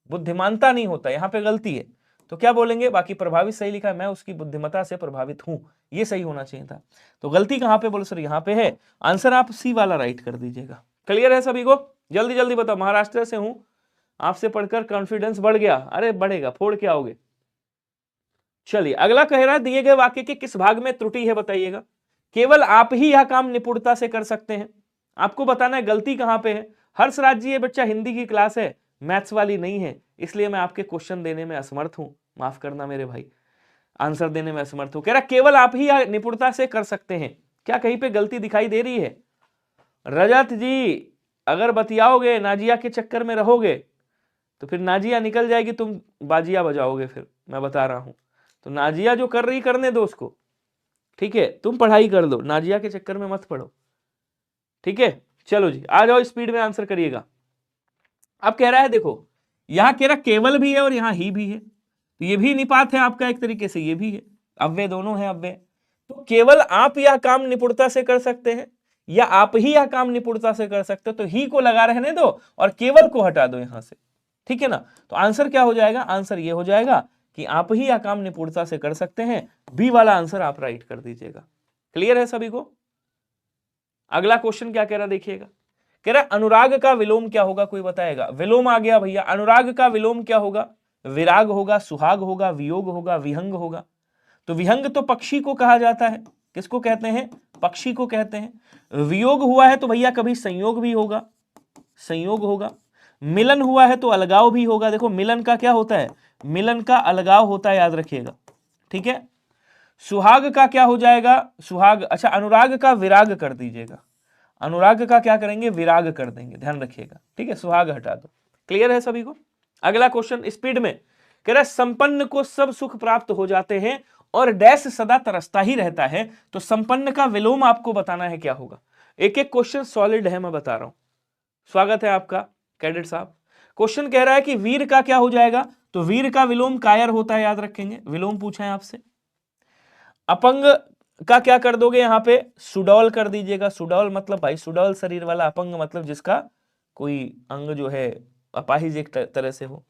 बुद्धिमानता नहीं होता, यहां पे गलती है, तो क्या बोलेंगे? बाकी प्रभावित सही लिखा है, मैं उसकी बुद्धिमता से प्रभावित हूं, ये सही होना चाहिए था। तो गलती कहां पे? बोलो सर यहां पे है। आंसर आप सी वाला राइट कर दीजिएगा। क्लियर है सभी को? जल्दी जल्दी बताओ। महाराष्ट्र से हूं, आपसे पढ़कर कॉन्फिडेंस बढ़ गया, अरे बढ़ेगा, फोड़ के आओगे। चलिए अगला कह रहा है दिए गए वाक्य के किस भाग में त्रुटि है बताइएगा। केवल आप ही यह काम निपुणता से कर सकते हैं, आपको बताना है गलती कहां पे है। हर्ष राज जी, ये बच्चा हिंदी की क्लास है, मैथ्स वाली नहीं है, इसलिए मैं आपके क्वेश्चन देने में असमर्थ हूं, माफ करना मेरे भाई, आंसर देने में असमर्थ हूं। कह रहा केवल आप ही यह निपुणता से कर सकते हैं, क्या कहीं पे गलती दिखाई दे रही है? रजत जी अगर बतियाओगे, नाजिया के चक्कर में रहोगे तो फिर नाजिया निकल जाएगी, तुम बाजिया बजाओगे, फिर मैं बता रहा हूं। तो नाजिया जो कर रही करने दो उसको, ठीक है, तुम पढ़ाई कर लो, नाजिया के चक्कर में मत पढ़ो, ठीक है। चलो जी आ जाओ, स्पीड में आंसर करिएगा। अब कह रहा है देखो, यहां कह रहा केवल भी है और यहां ही भी है, तो ये भी निपात है आपका एक तरीके से, ये भी है, अव्यय दोनों है अव्यय। तो केवल आप यह काम निपुणता से कर सकते हैं, या आप ही यह काम निपुणता से कर सकते हो, तो ही को लगा रहने दो और केवल को हटा दो यहां से, ठीक है ना। तो आंसर क्या हो जाएगा? आंसर ये हो जाएगा कि आप ही यह काम निपुणता से कर सकते हैं, बी वाला आंसर आप राइट कर दीजिएगा। क्लियर है सभी को? अगला क्वेश्चन क्या कह रहा देखिएगा, कह रहा अनुराग का विलोम क्या होगा, कोई बताएगा? विलोम आ गया भैया, अनुराग का विलोम क्या होगा? विराग होगा, सुहाग होगा, वियोग होगा, विहंग होगा। तो विहंग तो पक्षी को कहा जाता है, किसको कहते हैं? पक्षी को कहते हैं। वियोग हुआ है तो भैया कभी संयोग भी होगा, संयोग होगा। मिलन हुआ है तो अलगाव भी होगा। देखो मिलन का क्या होता है, मिलन का अलगाव होता है, याद रखिएगा, ठीक है। सुहाग का क्या हो जाएगा, सुहाग, अच्छा अनुराग का विराग कर दीजिएगा, अनुराग का क्या करेंगे, विराग कर देंगे, ध्यान रखिएगा, ठीक है, सुहाग हटा दो। क्लियर है सभी को। अगला क्वेश्चन स्पीड में कह रहा है संपन्न को सब सुख प्राप्त हो जाते हैं और डैश सदा तरसता ही रहता है। तो संपन्न का विलोम आपको बताना है क्या होगा। एक एक क्वेश्चन सॉलिड है, मैं बता रहा हूं। स्वागत है आपका कैडेट साहब। क्वेश्चन कह रहा है कि वीर का क्या हो जाएगा, तो वीर का विलोम कायर होता है, याद रखेंगे, विलोम पूछा है आपसे। अपंग का क्या कर दोगे, यहां पे सुडौल कर दीजिएगा। सुडौल मतलब भाई सुडौल शरीर वाला, अपंग मतलब जिसका कोई अंग जो है अपाहिज एक तरह से हो।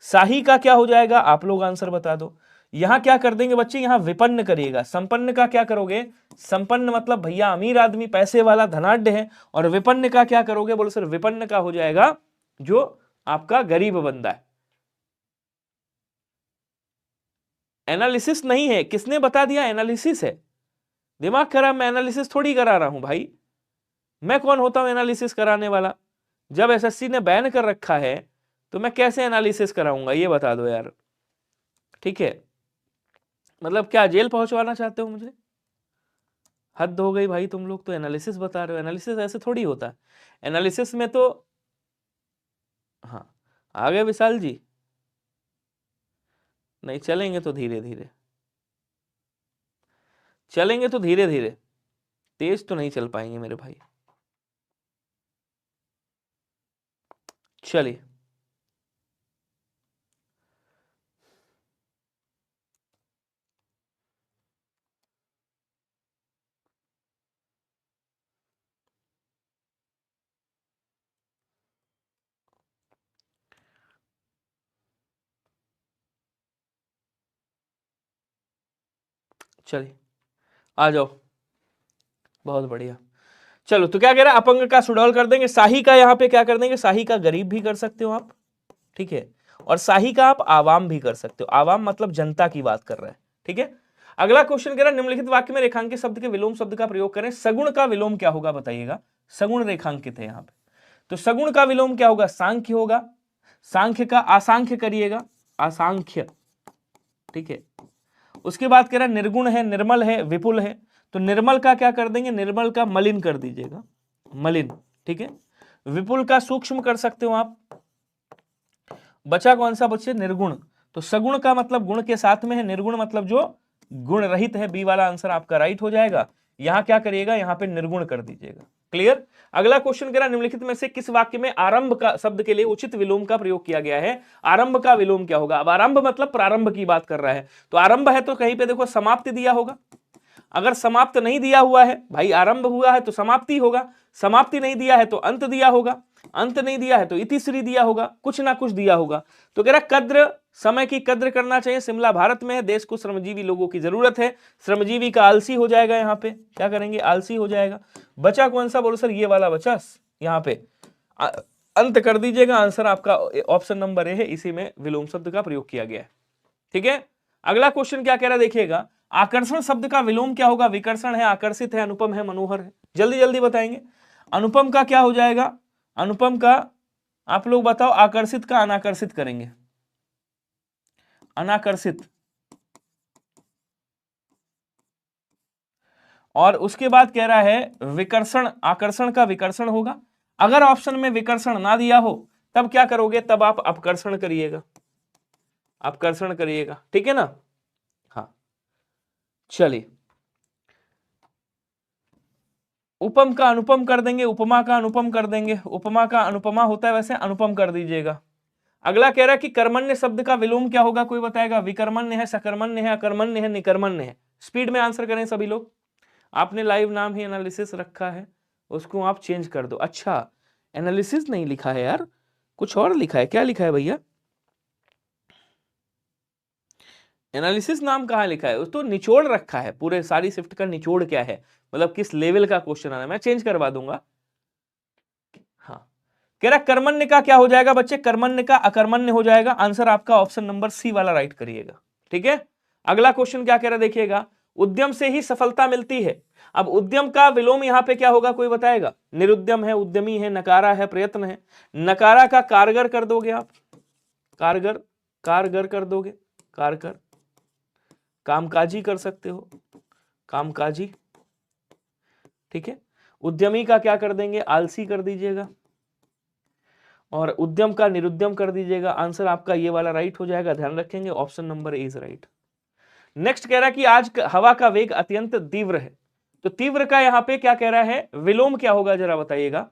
शाही का क्या हो जाएगा, आप लोग आंसर बता दो। यहां क्या कर देंगे बच्चे, यहां विपन्न करिएगा। संपन्न का क्या करोगे, संपन्न मतलब भैया अमीर आदमी, पैसे वाला, धनाढ्य है। और विपन्न का क्या करोगे, बोलो सर विपन्न का हो जाएगा जो आपका गरीब बंदा है। एनालिसिस नहीं है, किसने बता दिया एनालिसिस है, दिमाग खराब, मैं एनालिसिस थोड़ी करा रहा हूं भाई। मैं कौन होता हूं एनालिसिस कराने वाला। जब एसएससी ने बैन कर रखा है तो मैं कैसे एनालिसिस कराऊंगा, ये बता दो यार, ठीक है। मतलब क्या जेल पहुंचवाना चाहते हो मुझे, हद हो गई भाई, तुम लोग तो एनालिसिस बता रहे हो। एनालिसिस ऐसे थोड़ी होता है, एनालिसिस में तो, हाँ आ गए विशाल जी, नहीं चलेंगे तो धीरे धीरे, चलेंगे तो धीरे धीरे, तेज तो नहीं चल पाएंगे मेरे भाई। चलिए चलिए आ जाओ, बहुत बढ़िया। चलो तो क्या कह रहा है, अपंग का सुडौल कर देंगे, शाही का यहां पे क्या कर देंगे, शाही का गरीब भी कर सकते हो आप, ठीक है। और शाही का आप आवाम भी कर सकते हो, आवाम मतलब जनता की बात कर रहा है, ठीक है। अगला क्वेश्चन कह रहा है निम्नलिखित वाक्य में रेखांकित शब्द के विलोम शब्द का प्रयोग करें। सगुण का विलोम क्या होगा बताइएगा, सगुण रेखांकित है यहां पे, तो सगुण का विलोम क्या होगा, सांख्य होगा। सांख्य का आसांख्य करिएगा, आसांख्य, ठीक है। उसके बाद कह रहा है निर्गुण है, निर्मल है, विपुल है, तो निर्मल का क्या कर देंगे, निर्मल का मलिन कर दीजिएगा, मलिन, ठीक है। विपुल का सूक्ष्म कर सकते हो आप। बचा कौन सा बच्चे, निर्गुण, तो सगुण का मतलब गुण के साथ में है, निर्गुण मतलब जो गुण रहित है। बी वाला आंसर आपका राइट हो जाएगा। यहां क्या करिएगा, यहां पे निर्गुण कर दीजिएगा। क्लियर। अगला क्वेश्चन कह रहा निम्नलिखित में से किस वाक्य में आरंभ का शब्द के लिए उचित विलोम का प्रयोग किया गया है। आरंभ का विलोम क्या होगा, अब आरंभ मतलब प्रारंभ की बात कर रहा है, तो आरंभ है तो कहीं पे देखो समाप्ति दिया होगा। अगर समाप्त नहीं दिया हुआ है भाई, आरंभ हुआ है तो समाप्ति होगा, समाप्ति नहीं दिया है तो अंत दिया होगा, अंत नहीं दिया है तो इतिश्री दिया होगा, कुछ ना कुछ दिया होगा। तो कह रहा कद्र, समय की कद्र करना चाहिए, शिमला भारत में है, देश को श्रमजीवी लोगों की जरूरत है। श्रमजीवी का आलसी हो जाएगा, यहाँ पे क्या करेंगे, आलसी हो जाएगा। बचा कौन सा, बोलो सर ये वाला बचा, यहाँ पे अंत कर दीजिएगा। आंसर आपका ऑप्शन नंबर ए है, इसी में विलोम शब्द का प्रयोग किया गया है, ठीक है। अगला क्वेश्चन क्या कह रहा है देखिएगा, आकर्षण शब्द का विलोम क्या होगा। विकर्षण है, आकर्षित है, अनुपम है, मनोहर है, जल्दी जल्दी बताएंगे। अनुपम का क्या हो जाएगा, अनुपम का आप लोग बताओ, आकर्षित का अनाकर्षित करेंगे, अनाकर्षित। और उसके बाद कह रहा है विकर्षण, आकर्षण का विकर्षण होगा। अगर ऑप्शन में विकर्षण ना दिया हो तब क्या करोगे, तब आप अपकर्षण करिएगा, अपकर्षण करिएगा, ठीक है ना। हाँ चलिए, उपम का अनुपम कर देंगे, उपमा का अनुपम कर देंगे, उपमा का अनुपमा होता है, वैसे अनुपम कर दीजिएगा। अगला कह रहा है कि कर्मण्य शब्द का विलोम क्या होगा, कोई बताएगा। विकर्मण्य है, सकर्मण्य है, अकर्मण्य है, निकर्मण्य है। स्पीड में आंसर करें सभी लोग। आपने लाइव नाम ही एनालिसिस रखा है, उसको आप चेंज कर दो। अच्छा एनालिसिस नहीं लिखा है यार, कुछ और लिखा है, क्या लिखा है भैया, एनालिसिस नाम कहाँ लिखा है, उस तो निचोड़ रखा है, पूरे सारी शिफ्ट का निचोड़ क्या है, मतलब किस लेवल का क्वेश्चन आना है, मैं चेंज करवा दूंगा। हाँ कह रहा कर्मण्य का क्या हो जाएगा बच्चे, कर्मण्य का अकर्मण्य हो जाएगा। आंसर आपका ऑप्शन नंबर सी वाला राइट करिएगा, ठीक है। अगला क्वेश्चन क्या कह रहा है देखिएगा, उद्यम से ही सफलता मिलती है। अब उद्यम का विलोम यहाँ पे क्या होगा, कोई बताएगा? निरुद्यम है, उद्यमी है, नकारा है, प्रयत्न है। नकारा का कारगर कर दोगे आप, कारगर, कारगर कर दोगे, कारगर। कामकाजी कर सकते हो, कामकाजी, ठीक है। उद्यमी का क्या कर देंगे, आलसी कर दीजिएगा, और उद्यम का निरुद्यम कर दीजिएगा। आंसर आपका ये वाला राइट हो जाएगा, ध्यान रखेंगे, option number A is right. Next कह रहा है कि आज हवा का वेग अत्यंत तीव्र है, तो तीव्र का यहां पे क्या कह रहा है, विलोम क्या होगा जरा बताइएगा।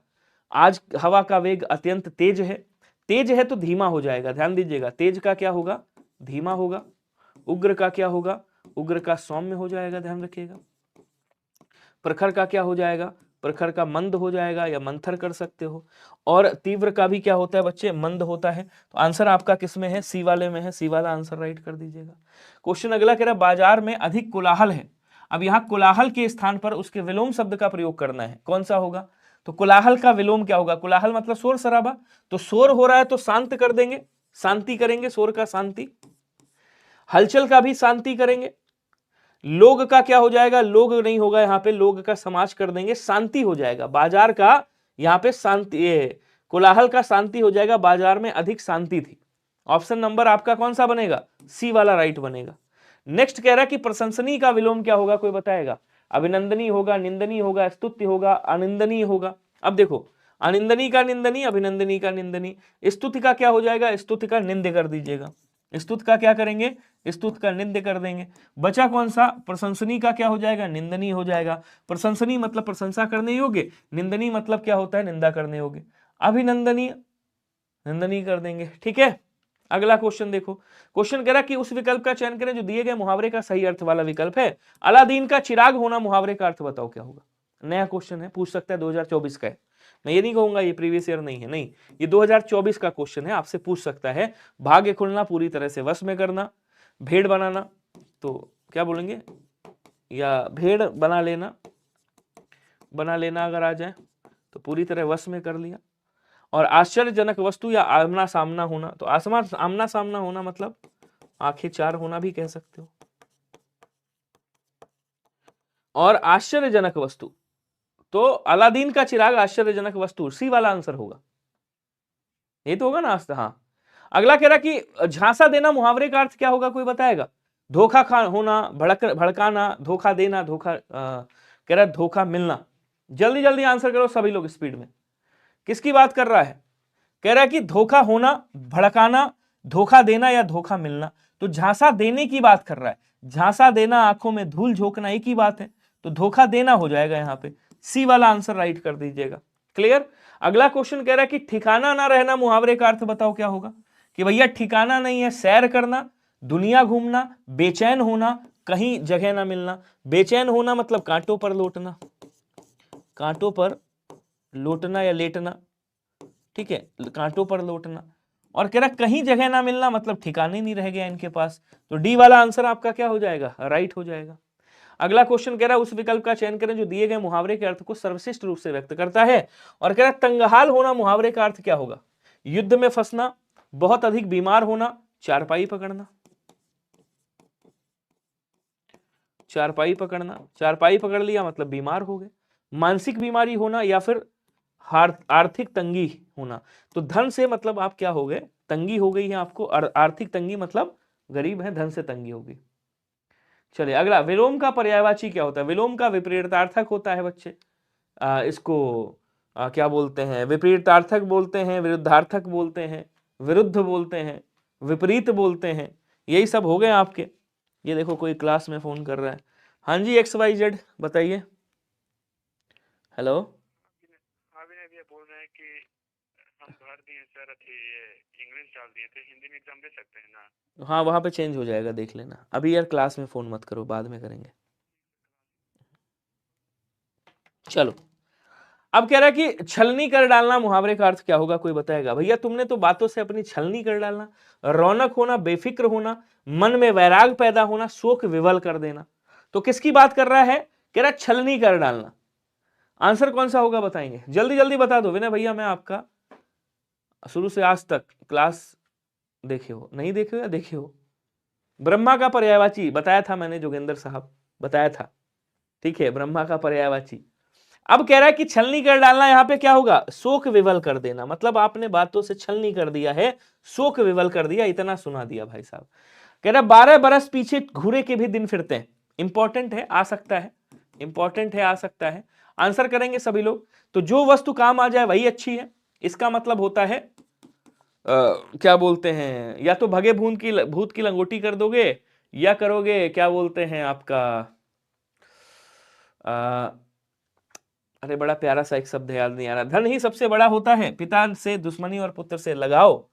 आज हवा का वेग अत्यंत तेज है, तेज है तो धीमा हो जाएगा, ध्यान दीजिएगा। तेज का क्या होगा, धीमा होगा। उग्र का क्या होगा, उग्र का सौम्य हो जाएगा, ध्यान रखिएगा। प्रखर का क्या हो जाएगा, प्रखर का मंद हो जाएगा या मंथर कर सकते हो। और तीव्र का भी क्या होता है बच्चे, मंद होता है। तो आंसर आपका किस में है, सी वाले में है, सी वाला आंसर राइट कर दीजिएगा। क्वेश्चन अगला कह रहा है बाजार में अधिक कोलाहल है। अब यहाँ कोलाहल के स्थान पर उसके विलोम शब्द का प्रयोग करना है, कौन सा होगा? तो कोलाहल का विलोम क्या होगा, कोलाहल मतलब शोर शराबा, तो शोर हो रहा है तो शांत कर देंगे, शांति करेंगे, शोर का शांति। हलचल का भी शांति करेंगे। लोग का क्या हो जाएगा, लोग नहीं होगा यहाँ पे, लोग का समाज कर देंगे, शांति हो जाएगा। बाजार का यहाँ पे शांति, कोलाहल का शांति हो जाएगा, बाजार में अधिक शांति थी। ऑप्शन नंबर आपका कौन सा बनेगा, सी वाला राइट बनेगा। नेक्स्ट कह रहा है कि प्रशंसनीय का विलोम क्या होगा, कोई बताएगा? अभिनंदनीय होगा, निंदनीय होगा, स्तुत्य होगा, अनिंदनीय होगा। अब देखो, अनिंदनीय का निंदनीय, अभिनंदनीय का निंदनीय। स्तुति का क्या हो जाएगा, स्तुति का निंद्य कर दीजिएगा। स्तुत का क्या करेंगे, स्तुत का निंद्य कर देंगे। बचा कौन सा, प्रशंसनीय का क्या हो जाएगा, निंदनीय हो जाएगा। प्रशंसनीय मतलब प्रशंसा करने योग्य, निंदनीय मतलब क्या होता है, निंदा करने योग्य। अभिनंदनीय, निंदनीय कर देंगे, ठीक है। अगला क्वेश्चन देखो, क्वेश्चन कह रहा कि उस विकल्प का चयन करें जो दिए गए मुहावरे का सही अर्थ वाला विकल्प है। अलादीन का चिराग होना मुहावरे का अर्थ बताओ क्या होगा। नया क्वेश्चन है, पूछ सकता है, 2024 का है। मैं ये नहीं कहूंगा ये प्रीवियस ईयर नहीं है, नहीं, ये 2024 का क्वेश्चन है, आपसे पूछ सकता है। भाग्य खुलना, पूरी तरह से वश में करना, भेड़ बनाना, तो क्या बोलेंगे, या भेड़ बना लेना, बना लेना अगर आ जाए तो पूरी तरह वश में कर लिया। और आश्चर्यजनक वस्तु या आमना सामना होना, तो आमना सामना होना मतलब आंखें चार होना भी कह सकते हो। और आश्चर्यजनक वस्तु, तो अलादीन का चिराग आश्चर्यजनक वस्तु, सी वाला आंसर होगा, ये तो होगा ना आस्था। हाँ, अगला कह रहा कि झांसा देना मुहावरे का अर्थ क्या होगा, कोई बताएगा? धोखा खा होना, भड़काना, धोखा देना, धोखा कह रहा धोखा मिलना। जल्दी जल्दी आंसर करो सभी लोग स्पीड में। किसकी बात कर रहा है, कह रहा है कि धोखा होना, भड़काना, धोखा देना या धोखा मिलना। तो झांसा देने की बात कर रहा है, झांसा देना, आंखों में धूल झोंकना, एक ही बात है, तो धोखा देना हो जाएगा यहाँ पे, सी वाला आंसर राइट कर दीजिएगा। क्लियर। अगला क्वेश्चन कह रहा है कि ठिकाना ना रहना मुहावरे का अर्थ बताओ क्या होगा। कि भैया ठिकाना नहीं है, सैर करना, दुनिया घूमना, बेचैन होना, कहीं जगह ना मिलना। बेचैन होना मतलब कांटों पर लौटना, कांटों पर लौटना या लेटना, ठीक है, कांटों पर लौटना। और कह रहा कहीं जगह ना मिलना मतलब ठिकाने नहीं रह गया इनके पास, तो डी वाला आंसर आपका क्या हो जाएगा, राइट हो जाएगा। अगला क्वेश्चन कह रहा है उस विकल्प का चयन करें जो दिए गए मुहावरे के अर्थ को सर्वश्रेष्ठ रूप से व्यक्त करता है। और कह रहा है तंगहाल होना मुहावरे का अर्थ क्या होगा। युद्ध में फंसना, बहुत अधिक बीमार होना, चारपाई पकड़ना, चारपाई पकड़ना, चारपाई पकड़ लिया मतलब बीमार हो गए। मानसिक बीमारी होना या फिर आर्थिक तंगी होना, तो धन से मतलब आप क्या हो गए, तंगी हो गई है आपको, और आर्थिक तंगी मतलब गरीब है, धन से तंगी होगी। चलिए अगला, विलोम का पर्यायवाची क्या होता है। विलोम का विपरीतार्थक होता है बच्चे, इसको क्या बोलते हैं, विपरीतार्थक बोलते हैं, विरुद्धार्थक बोलते हैं, विरुद्ध बोलते हैं, विपरीत बोलते हैं, यही सब हो गए आपके। ये देखो कोई क्लास में फोन कर रहा है। हाँ जी, XYZ बताइए। हेलो, बोल रहे हैं कि हम भर दिए सर, इंग्लिश डाल दिए थे, हिंदी में एग्जाम दे सकते हैं ना। हाँ वहां पे चेंज हो जाएगा, देख लेना। अभी यार क्लास में फोन मत करो, बाद में करेंगे। चलो, अब कह रहा है कि छलनी कर डालना मुहावरे का अर्थ क्या होगा, कोई बताएगा। भैया तुमने तो बातों से अपनी छलनी कर डालना, रौनक होना, बेफिक्र होना, मन में वैराग पैदा होना, शोक विवल कर देना। तो किसकी बात कर रहा है, कह रहा है छलनी कर डालना। आंसर कौन सा होगा बताएंगे, जल्दी जल्दी बता दो। विनय भैया मैं आपका शुरू से आज तक क्लास देखे हो, नहीं देखे हो या देखे हो। ब्रह्मा का पर्यायवाची बताया था मैंने, जोगेंद्र साहब बताया था। ठीक है, ब्रह्मा का पर्यायवाची। अब कह रहा है कि छलनी कर डालना, यहां पे क्या होगा, शोक विवल कर देना, मतलब आपने बातों से छलनी कर दिया है, शोक विवल कर दिया, इतना सुना दिया भाई साहब। कह रहा 12 बरस पीछे घूरे के भी दिन फिरते हैं। इंपॉर्टेंट है, आ सकता है, इंपॉर्टेंट है, आ सकता है। आंसर करेंगे सभी लोग। तो जो वस्तु काम आ जाए वही अच्छी है, इसका मतलब होता है क्या बोलते हैं, या तो भगे भूत की लंगोटी कर दोगे, या करोगे क्या बोलते हैं आपका अरे बड़ा प्यारा सा एक शब्द याद नहीं आ रहा, धन ही सबसे बड़ा होता है, पिता से दुश्मनी और पुत्र से लगाओ,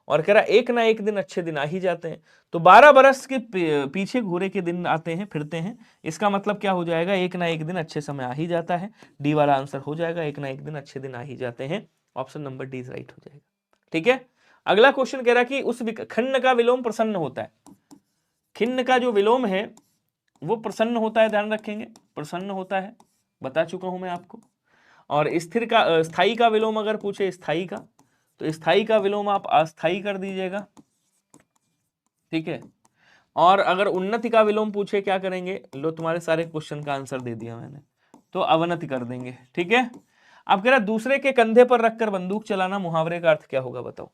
और कह रहा एक ना एक दिन अच्छे दिन आ ही जाते हैं। तो 12 बरस के पीछे घूरे के दिन आते हैं, फिरते हैं, इसका मतलब क्या हो जाएगा, एक ना एक दिन अच्छे समय आ ही जाता है। डी वाला आंसर हो जाएगा, एक ना एक दिन अच्छे दिन आ ही जाते हैं। ऑप्शन नंबर डी राइट हो जाएगा। ठीक है, अगला क्वेश्चन कह रहा कि उस खिन्न का विलोम प्रसन्न होता है। खिन्न का जो विलोम है वो प्रसन्न होता है, ध्यान रखेंगे, प्रसन्न होता है, बता चुका हूं मैं आपको। और स्थिर का स्थाई का विलोम अगर पूछे, स्थाई का, तो स्थाई का विलोम आप अस्थाई कर दीजिएगा। ठीक है, और अगर उन्नति का विलोम पूछे क्या करेंगे, लो तुम्हारे सारे क्वेश्चन का आंसर दे दिया मैंने, तो अवनति कर देंगे। ठीक है, अब कह रहा दूसरे के कंधे पर रखकर बंदूक चलाना, मुहावरे का अर्थ क्या होगा बताओ।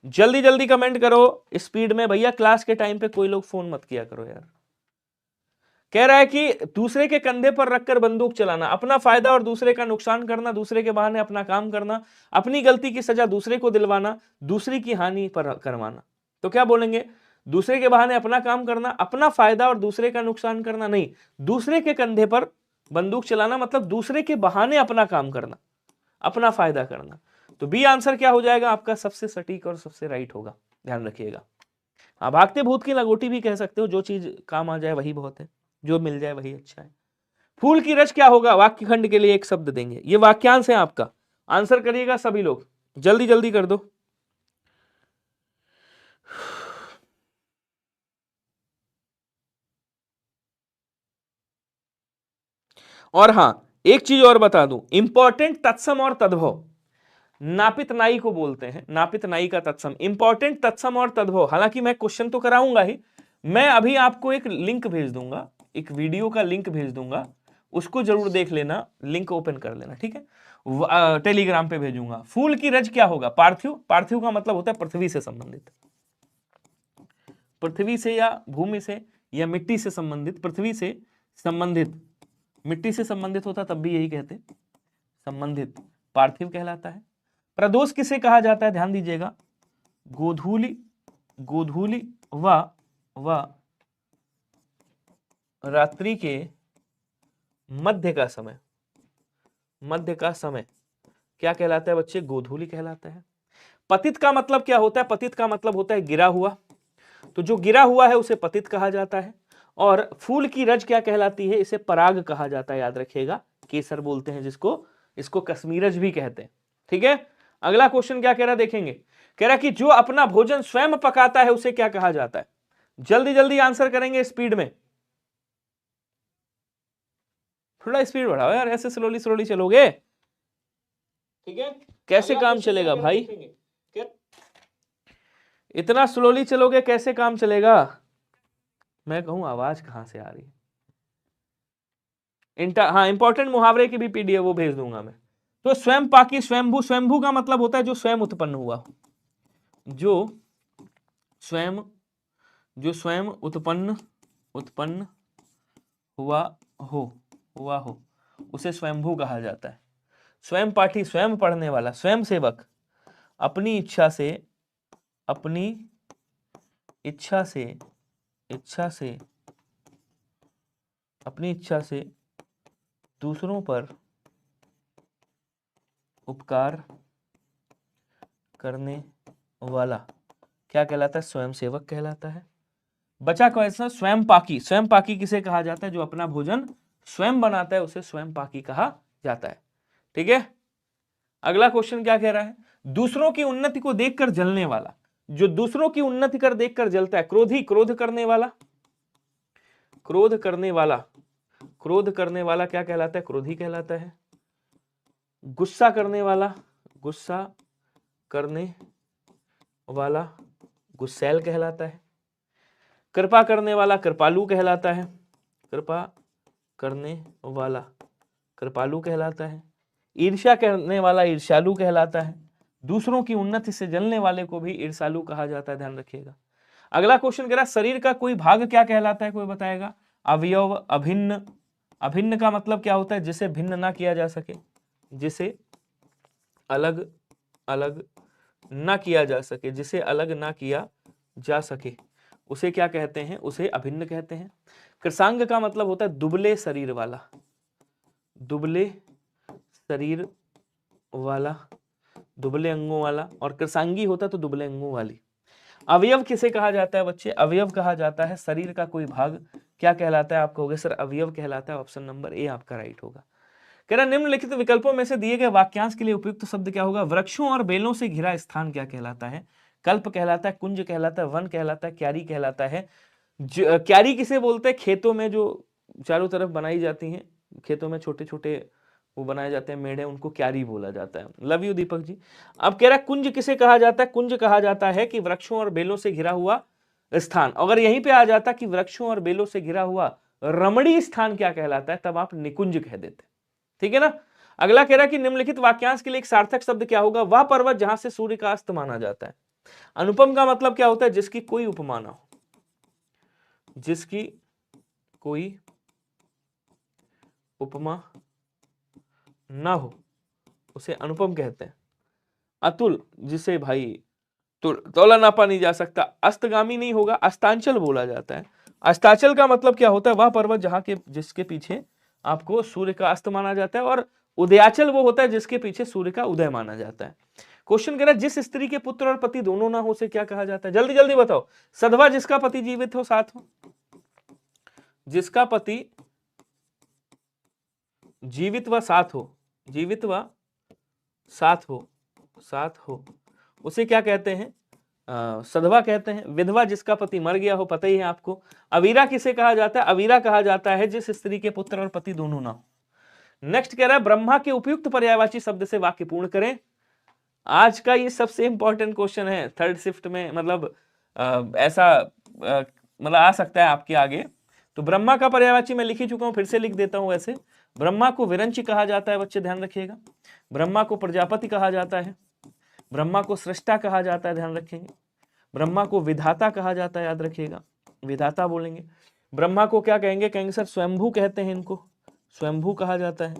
जल्दी जल्दी कमेंट करो स्पीड में भैया, क्लास के टाइम पे कोई लोग फोन मत किया करो यार। कह रहा है कि दूसरे के कंधे पर रखकर बंदूक चलाना, अपना फायदा और दूसरे का नुकसान करना, दूसरे के बहाने अपना काम करना, अपनी गलती की सजा दूसरे को दिलवाना, दूसरी की हानि पर करवाना। तो क्या बोलेंगे, दूसरे के बहाने अपना काम करना, अपना फायदा और दूसरे का नुकसान करना नहीं, दूसरे के कंधे पर बंदूक चलाना मतलब दूसरे के बहाने अपना काम करना, अपना फायदा करना। तो बी आंसर क्या हो जाएगा आपका, सबसे सटीक और सबसे राइट होगा, ध्यान रखिएगा। आप भागते भूत की लंगोटी भी कह सकते हो, जो चीज काम आ जाए वही बहुत है, जो मिल जाए वही अच्छा है। फूल की रज क्या होगा, वाक्य खंड के लिए एक शब्द देंगे, ये वाक्यांश है आपका, आंसर करिएगा सभी लोग, जल्दी जल्दी कर दो। और हां, एक चीज और बता दूं, इंपॉर्टेंट तत्सम और तद्भव नापित नाई को बोलते हैं, नापित नाई का तत्सम, इंपॉर्टेंट तत्सम और तद्भव। हालांकि मैं क्वेश्चन तो कराऊंगा ही, मैं अभी आपको एक लिंक भेज दूंगा, एक वीडियो का लिंक भेज दूंगा, उसको जरूर देख लेना, लिंक ओपन कर लेना। ठीक है, टेलीग्राम पे भेजूंगा। फूल की रज क्या होगा, पार्थिव, पार्थिव का मतलब होता है पृथ्वी से संबंधित, पृथ्वी से या भूमि से या मिट्टी से संबंधित, पृथ्वी से संबंधित, मिट्टी से संबंधित होता तब भी यही कहते, संबंधित पार्थिव कहलाता है। प्रदोष किसे कहा जाता है, ध्यान दीजिएगा, गोधूली, गोधूली व रात्रि के मध्य का समय, मध्य का समय क्या कहलाता है बच्चे, गोधूली कहलाता है। पतित का मतलब क्या होता है, पतित का मतलब होता है गिरा हुआ, तो जो गिरा हुआ है उसे पतित कहा जाता है। और फूल की रज क्या कहलाती है, इसे पराग कहा जाता है, याद रखिएगा, केसर बोलते हैं जिसको, इसको कश्मीरज भी कहते हैं। ठीक है, अगला क्वेश्चन क्या कह रहा है देखेंगे, कह रहा कि जो अपना भोजन स्वयं पकाता है उसे क्या कहा जाता है। जल्दी जल्दी आंसर करेंगे स्पीड में, थोड़ा स्पीड बढ़ाओ यार, ऐसे स्लोली स्लोली चलोगे, ठीक है, कैसे काम चलेगा भाई, इतना स्लोली चलोगे कैसे काम चलेगा। मैं कहूं आवाज कहां से आ रही है, हाँ इंपॉर्टेंट मुहावरे की भी पीडीएफ वो भेज दूंगा मैं। तो स्वयं पाकी, स्वयंभू, स्वयंभू का मतलब होता है जो स्वयं उत्पन्न हुआ, जो स्वयं, जो स्वयं उत्पन्न हुआ हो उसे स्वयंभू कहा जाता है। स्वयं पाठी, स्वयं पढ़ने वाला, स्वयं सेवक, अपनी इच्छा से, अपनी इच्छा से, अपनी इच्छा से दूसरों पर उपकार करने वाला क्या कहलाता है, स्वयं सेवक कहलाता है। बचा क्वेश्चन स्वयं पाकी, स्वयं पाकी किसे कहा जाता है, जो अपना भोजन स्वयं बनाता है उसे स्वयं पाकी कहा जाता है। ठीक है, अगला क्वेश्चन क्या कह रहा है, दूसरों की उन्नति को देखकर जलने वाला, जो दूसरों की उन्नति कर देखकर जलता है, क्रोधी, क्रोध करने वाला, क्रोध करने वाला, क्रोध करने वाला क्या कहलाता है, क्रोधी कहलाता है। गुस्सा करने वाला, गुस्सा करने वाला गुस्सैल कहलाता है। कृपा करने वाला कृपालु कहलाता है, कृपा करने वाला कृपालु कहलाता है। ईर्ष्या करने वाला ईर्ष्यालु कहलाता है। दूसरों की उन्नति से जलने वाले को भी ईर्ष्यालु कहा जाता है, ध्यान रखिएगा। अगला क्वेश्चन कह रहा है शरीर का कोई भाग क्या कहलाता है, कोई बताएगा? अवयव, अभिन्न। अभिन्न का मतलब क्या होता है? जिसे भिन्न ना किया जा सके, जिसे अलग अलग ना किया जा सके, जिसे अलग ना किया जा सके उसे क्या कहते हैं? उसे अभिन्न कहते हैं। कृशांग का मतलब होता है दुबले शरीर वाला, दुबले शरीर वाला, दुबले अंगों वाला, और कृशांगी होता तो दुबले अंगों वाली। अवयव किसे कहा जाता है बच्चे? अवयव कहा जाता है शरीर का कोई भाग, क्या कहलाता है? आप कहोगे सर अवयव कहलाता है। ऑप्शन नंबर ए आपका राइट होगा। कह रहा निम्नलिखित विकल्पों में से दिए गए वाक्यांश के लिए उपयुक्त शब्द क्या होगा? वृक्षों और बेलों से घिरा स्थान क्या कहलाता है? कल्प कहलाता है, कुंज कहलाता है, वन कहलाता है, क्यारी कहलाता है। क्यारी किसे बोलते हैं? खेतों में जो चारों तरफ बनाई जाती हैं, खेतों में छोटे छोटे वो बनाए जाते हैं मेढ़े, उनको क्यारी बोला जाता है। Love you Deepak ji. अब कह रहा है कुंज किसे कहा जाता है? कुंज कहा जाता है कि वृक्षों और बेलों से घिरा हुआ स्थान। अगर यहीं पे आ जाता कि वृक्षों और बेलों से घिरा हुआ रमणीय स्थान क्या कहलाता है, तब आप निकुंज कह देते। ठीक है ना। अगला कह रहा है कि निम्नलिखित वाक्यांश के लिए एक सार्थक शब्द क्या होगा? वह पर्वत जहां से सूर्य का अस्त माना जाता है। अनुपम का मतलब क्या होता है? जिसकी कोई उपमा ना हो, जिसकी कोई उपमा ना हो उसे अनुपम कहते हैं। अतुल, जिसे भाई तौला नापा नहीं जा सकता। अस्तगामी नहीं होगा, अस्तांचल बोला जाता है। अस्ताचल का मतलब क्या होता है? वह पर्वत जहां के जिसके पीछे आपको सूर्य का अस्त माना जाता है, और उदयाचल वो होता है जिसके पीछे सूर्य का उदय माना जाता है। क्वेश्चन कह रहा है जिस स्त्री के पुत्र और पति दोनों ना हो उसे क्या कहा जाता है? जल्दी जल्दी बताओ। सधवा, जिसका पति जीवित हो साथ हो, जिसका पति जीवित व साथ हो, जीवित व साथ हो, साथ हो, उसे क्या कहते हैं? सधवा कहते हैं। विधवा, जिसका पति मर गया हो, पता ही है आपको। अवीरा किसे कहा जाता है? अवीरा कहा जाता है जिस स्त्री के पुत्र और पति दोनों ना हो। नेक्स्ट कह रहा है ब्रह्मा के उपयुक्त पर्यायवाची शब्द से वाक्य पूर्ण करें। आज का ये सबसे इंपॉर्टेंट क्वेश्चन है, थर्ड शिफ्ट में, मतलब ऐसा मतलब आ सकता है आपके आगे। तो ब्रह्मा का पर्यायवाची मैं लिख ही चुका हूं, फिर से लिख देता हूं। वैसे ब्रह्मा को विरंची कहा जाता है बच्चे, ध्यान रखिएगा। ब्रह्मा को प्रजापति कहा जाता है। ब्रह्मा को सृष्टा कहा जाता है, ध्यान रखेंगे। ब्रह्मा को विधाता कहा जाता है, याद रखिएगा, विधाता बोलेंगे। ब्रह्मा को क्या कहेंगे? कहेंगे सर स्वयंभू कहते हैं, इनको स्वयंभू कहा जाता है।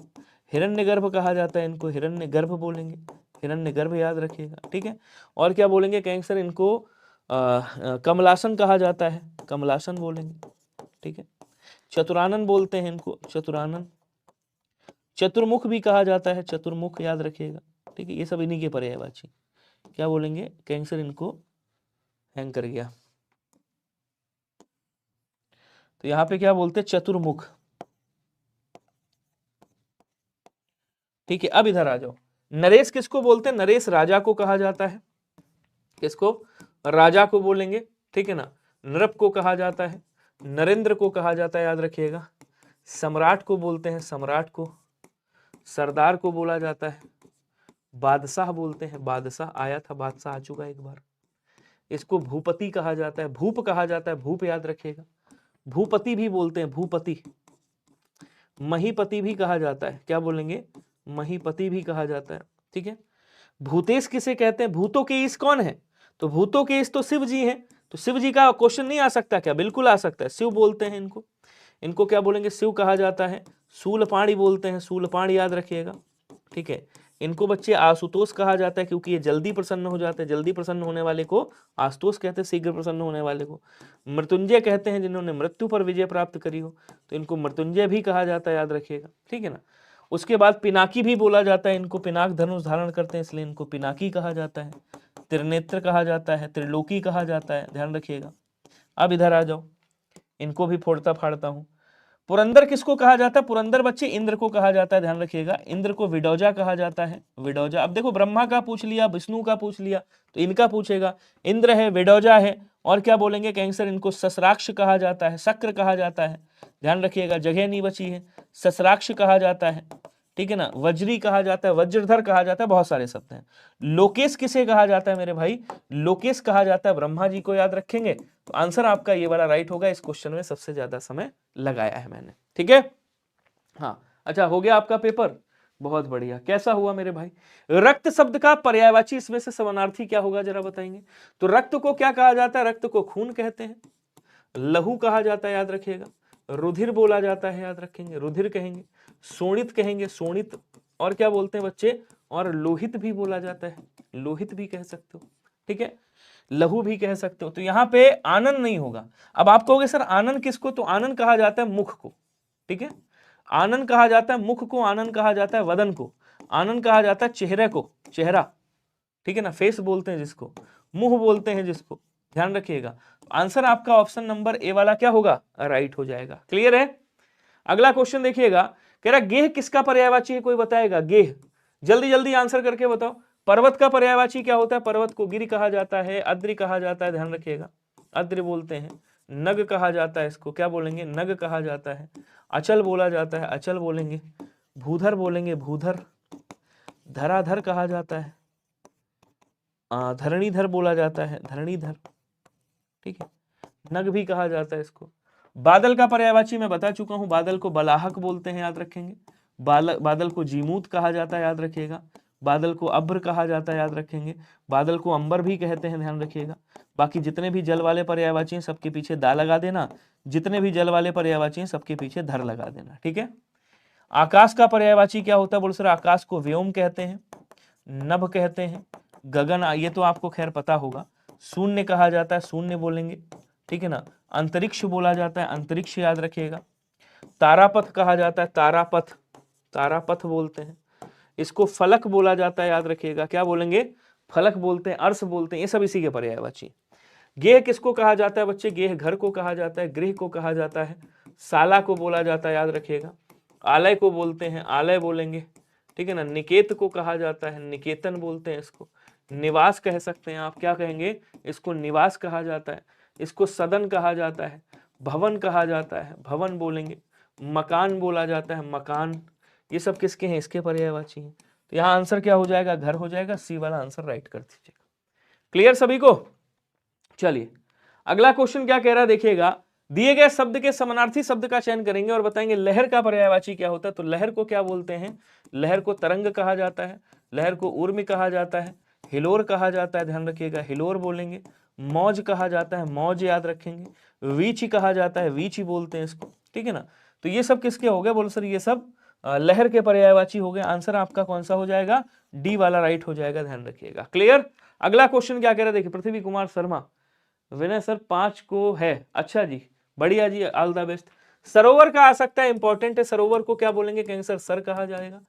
हिरण्यगर्भ कहा जाता है, इनको हिरण्यगर्भ बोलेंगे, हिरण्यगर्भ याद रखिएगा। ठीक है। और क्या बोलेंगे? कहेंगे सर इनको कमलासन कहा जाता है, कमलासन बोलेंगे। ठीक है। चतुरानन बोलते हैं इनको, चतुरानन। चतुर्मुख भी कहा जाता है, चतुर्मुख याद रखिएगा। ठीक है। ये सब इन्हीं के पर्यायवाची। क्या बोलेंगे? कहेंगे सर इनको हैंग कर गया, तो यहां पे क्या बोलते हैं? चतुर्मुख। ठीक है। अब इधर आ जाओ। नरेश किसको बोलते हैं? नरेश राजा को कहा जाता है। किसको? राजा को बोलेंगे। ठीक है ना। नृप को कहा जाता है, नरेंद्र को कहा जाता है, याद रखिएगा। सम्राट को बोलते हैं, सम्राट को। सरदार को बोला जाता है, बादशाह बोलते हैं, बादशाह आया था, बादशाह आ चुका एक बार। इसको भूपति कहा जाता है, भूप कहा जाता है, भूप याद रखिएगा। भूपति भी बोलते हैं, भूपति। महीपति भी कहा जाता है, क्या बोलेंगे? महीपति भी कहा जाता है। ठीक है। भूतेश किसे कहते हैं? भूतों के ईश कौन है? तो भूतों के ईश तो शिव जी हैं। तो शिव जी का क्वेश्चन नहीं आ सकता क्या? बिल्कुल आ सकता है। शिव बोलते हैं इनको। इनको क्या बोलेंगे? शिव कहा जाता है। शूलपाणी बोलते हैं, शूलपाणी याद रखिएगा। ठीक है। इनको बच्चे आशुतोष कहा जाता है, क्योंकि ये जल्दी प्रसन्न हो जाते हैं। जल्दी प्रसन्न होने वाले को आशुतोष कहते हैं, शीघ्र प्रसन्न होने वाले को। मृत्युंजय कहते हैं जिन्होंने मृत्यु पर विजय प्राप्त करी हो, तो इनको मृत्युंजय भी कहा जाता है, याद रखिएगा। ठीक है ना। उसके बाद पिनाकी भी बोला जाता है इनको, पिनाक धनुष धारण करते हैं इसलिए इनको पिनाकी कहा जाता है। त्रिनेत्र कहा जाता है, त्रिलोकी कहा जाता है, ध्यान रखिएगा। अब इधर आ जाओ, इनको भी फोड़ता फाड़ता हूं। पुरंदर किसको कहा जाता है? पुरंदर बच्चे इंद्र को कहा जाता है, ध्यान रखिएगा। इंद्र को विडौजा कहा जाता है, विडौजा। अब देखो ब्रह्मा का पूछ लिया, विष्णु का पूछ लिया, तो इनका पूछेगा। इंद्र है, विडौजा है, और क्या बोलेंगे? कहेंगे सर इनको ससराक्ष कहा जाता है, शक्र कहा जाता है, ध्यान रखिएगा। जगह नहीं बची है, ससराक्ष कहा जाता है। ठीक है ना। वज्री कहा जाता है, वज्रधर कहा जाता है, बहुत सारे शब्द हैं। लोकेश किसे कहा जाता है मेरे भाई? लोकेश कहा जाता है ब्रह्मा जी को, याद रखेंगे। तो आंसर आपका ये वाला राइट होगा। इस क्वेश्चन में सबसे ज्यादा समय लगाया है मैंने। ठीक है। हाँ, अच्छा हो गया आपका पेपर, बहुत बढ़िया। कैसा हुआ मेरे भाई? रक्त शब्द का पर्यायवाची इसमें से समानार्थी क्या होगा जरा बताएंगे? तो रक्त को क्या कहा जाता है? रक्त को खून कहते हैं, लहू कहा जाता है, याद रखिएगा, रुधिर बोला जाता है, याद रखेंगे, रुधिर कहेंगे, शोणित कहेंगे, शोणित, और क्या बोलते हैं बच्चे, और लोहित भी बोला जाता है, लोहित भी कह सकते हो, ठीक है, लहू भी कह सकते हो। तो यहाँ पे आनन नहीं होगा। अब आप कहोगे सर आनन किसको? तो आनन कहा जाता है मुख को, ठीक है, आनन कहा जाता है मुख को, आनन कहा जाता है वदन को, आनन कहा जाता है चेहरे को, चेहरा, ठीक है ना, फेस बोलते हैं जिसको, मुंह बोलते हैं जिसको, ध्यान रखिएगा। आंसर आपका ऑप्शन नंबर ए वाला क्या होगा? राइट हो जाएगा। क्लियर है? अगला क्वेश्चन देखिएगा, कह रहा गेह किसका पर्यायवाची है, कोई बताएगा? गेह, जल्दी जल्दी आंसर करके बताओ। पर्वत का पर्यायवाची क्या होता है? पर्वत को गिरि कहा जाता है, अद्रि कहा जाता है, ध्यान रखिएगा, अद्रि बोलते हैं, नग कहा जाता है, इसको क्या बोलेंगे? नग कहा जाता है, अचल बोला जाता है, अचल बोलेंगे, भूधर बोलेंगे, भूधर, धराधर कहा जाता है, धरणीधर बोला जाता है, धरणीधर, ठीक है, नग भी कहा जाता है इसको। बादल का पर्यायवाची मैं बता चुका हूं, बादल को बलाहक बोलते हैं, याद रखेंगे, बादल को जीमूत कहा जाता है, याद रखिएगा, बादल को अब्र कहा जाता है, याद रखेंगे, बादल को अंबर भी कहते हैं, ध्यान रखिएगा। बाकी जितने भी जल वाले पर्यायवाची हैं सबके पीछे दा लगा देना, जितने भी जल वाले पर्यायवाची हैं सबके पीछे धर लगा देना, ठीक है। आकाश का पर्यायवाची क्या होता है? बोल सर आकाश को व्योम कहते हैं, नभ कहते हैं, गगन, ये तो आपको खैर पता होगा, शून्य कहा जाता है, शून्य बोलेंगे, ठीक है ना, अंतरिक्ष बोला जाता है, अंतरिक्ष याद रखिएगा, तारापथ कहा जाता है, तारापथ, तारापथ बोलते हैं, इसको फलक बोला जाता है, याद रखिएगा, क्या बोलेंगे? फलक बोलते हैं, अर्श बोलते हैं, ये सब इसी के पर्यायवाची। गेह किसको कहा जाता है बच्चे? गेह घर को कहा जाता है, गृह को कहा जाता है, साला को बोला जाता है, याद रखिएगा, आलय को बोलते हैं, आलय बोलेंगे, ठीक है ना, निकेत को कहा जाता है, निकेतन बोलते हैं इसको, निवास कह सकते हैं आप, क्या कहेंगे? इसको निवास कहा जाता है, इसको सदन कहा जाता है, भवन कहा जाता है, भवन बोलेंगे, मकान बोला जाता है, मकान, ये सब किसके हैं? इसके पर्यायवाची हैं। तो यहाँ आंसर क्या हो जाएगा? घर हो जाएगा, सी वाला आंसर राइट कर दीजिएगा। क्लियर सभी को? चलिए अगला क्वेश्चन क्या कह रहा है देखिएगा, दिए गए शब्द के समानार्थी शब्द का चयन करेंगे और बताएंगे लहर का पर्यायवाची क्या होता है। तो लहर को क्या बोलते हैं? लहर को तरंग कहा जाता है, लहर को ऊर्मी कहा जाता है, हिलोर कहा जाता है, ध्यान रखिएगा, हिलोर बोलेंगे, मौज कहा जाता है, मौज याद रखेंगे, वीची कहा जाता है, वीची बोलते हैं इसको, ठीक है ना। तो ये सब किसके हो गए? बोलो सर ये सब लहर के पर्यायवाची हो गए। आंसर आपका कौन सा हो जाएगा? डी वाला राइट हो जाएगा, ध्यान रखिएगा। क्लियर? अगला क्वेश्चन क्या कह रहा है देखिए, पृथ्वी कुमार शर्मा, विनय सर 5 को है, अच्छा जी, बढ़िया जी, ऑल द बेस्ट। सरोवर का आ सकता है, इंपॉर्टेंट है, सरोवर को क्या बोलेंगे? कहेंगे सर सर कहा जाएगा,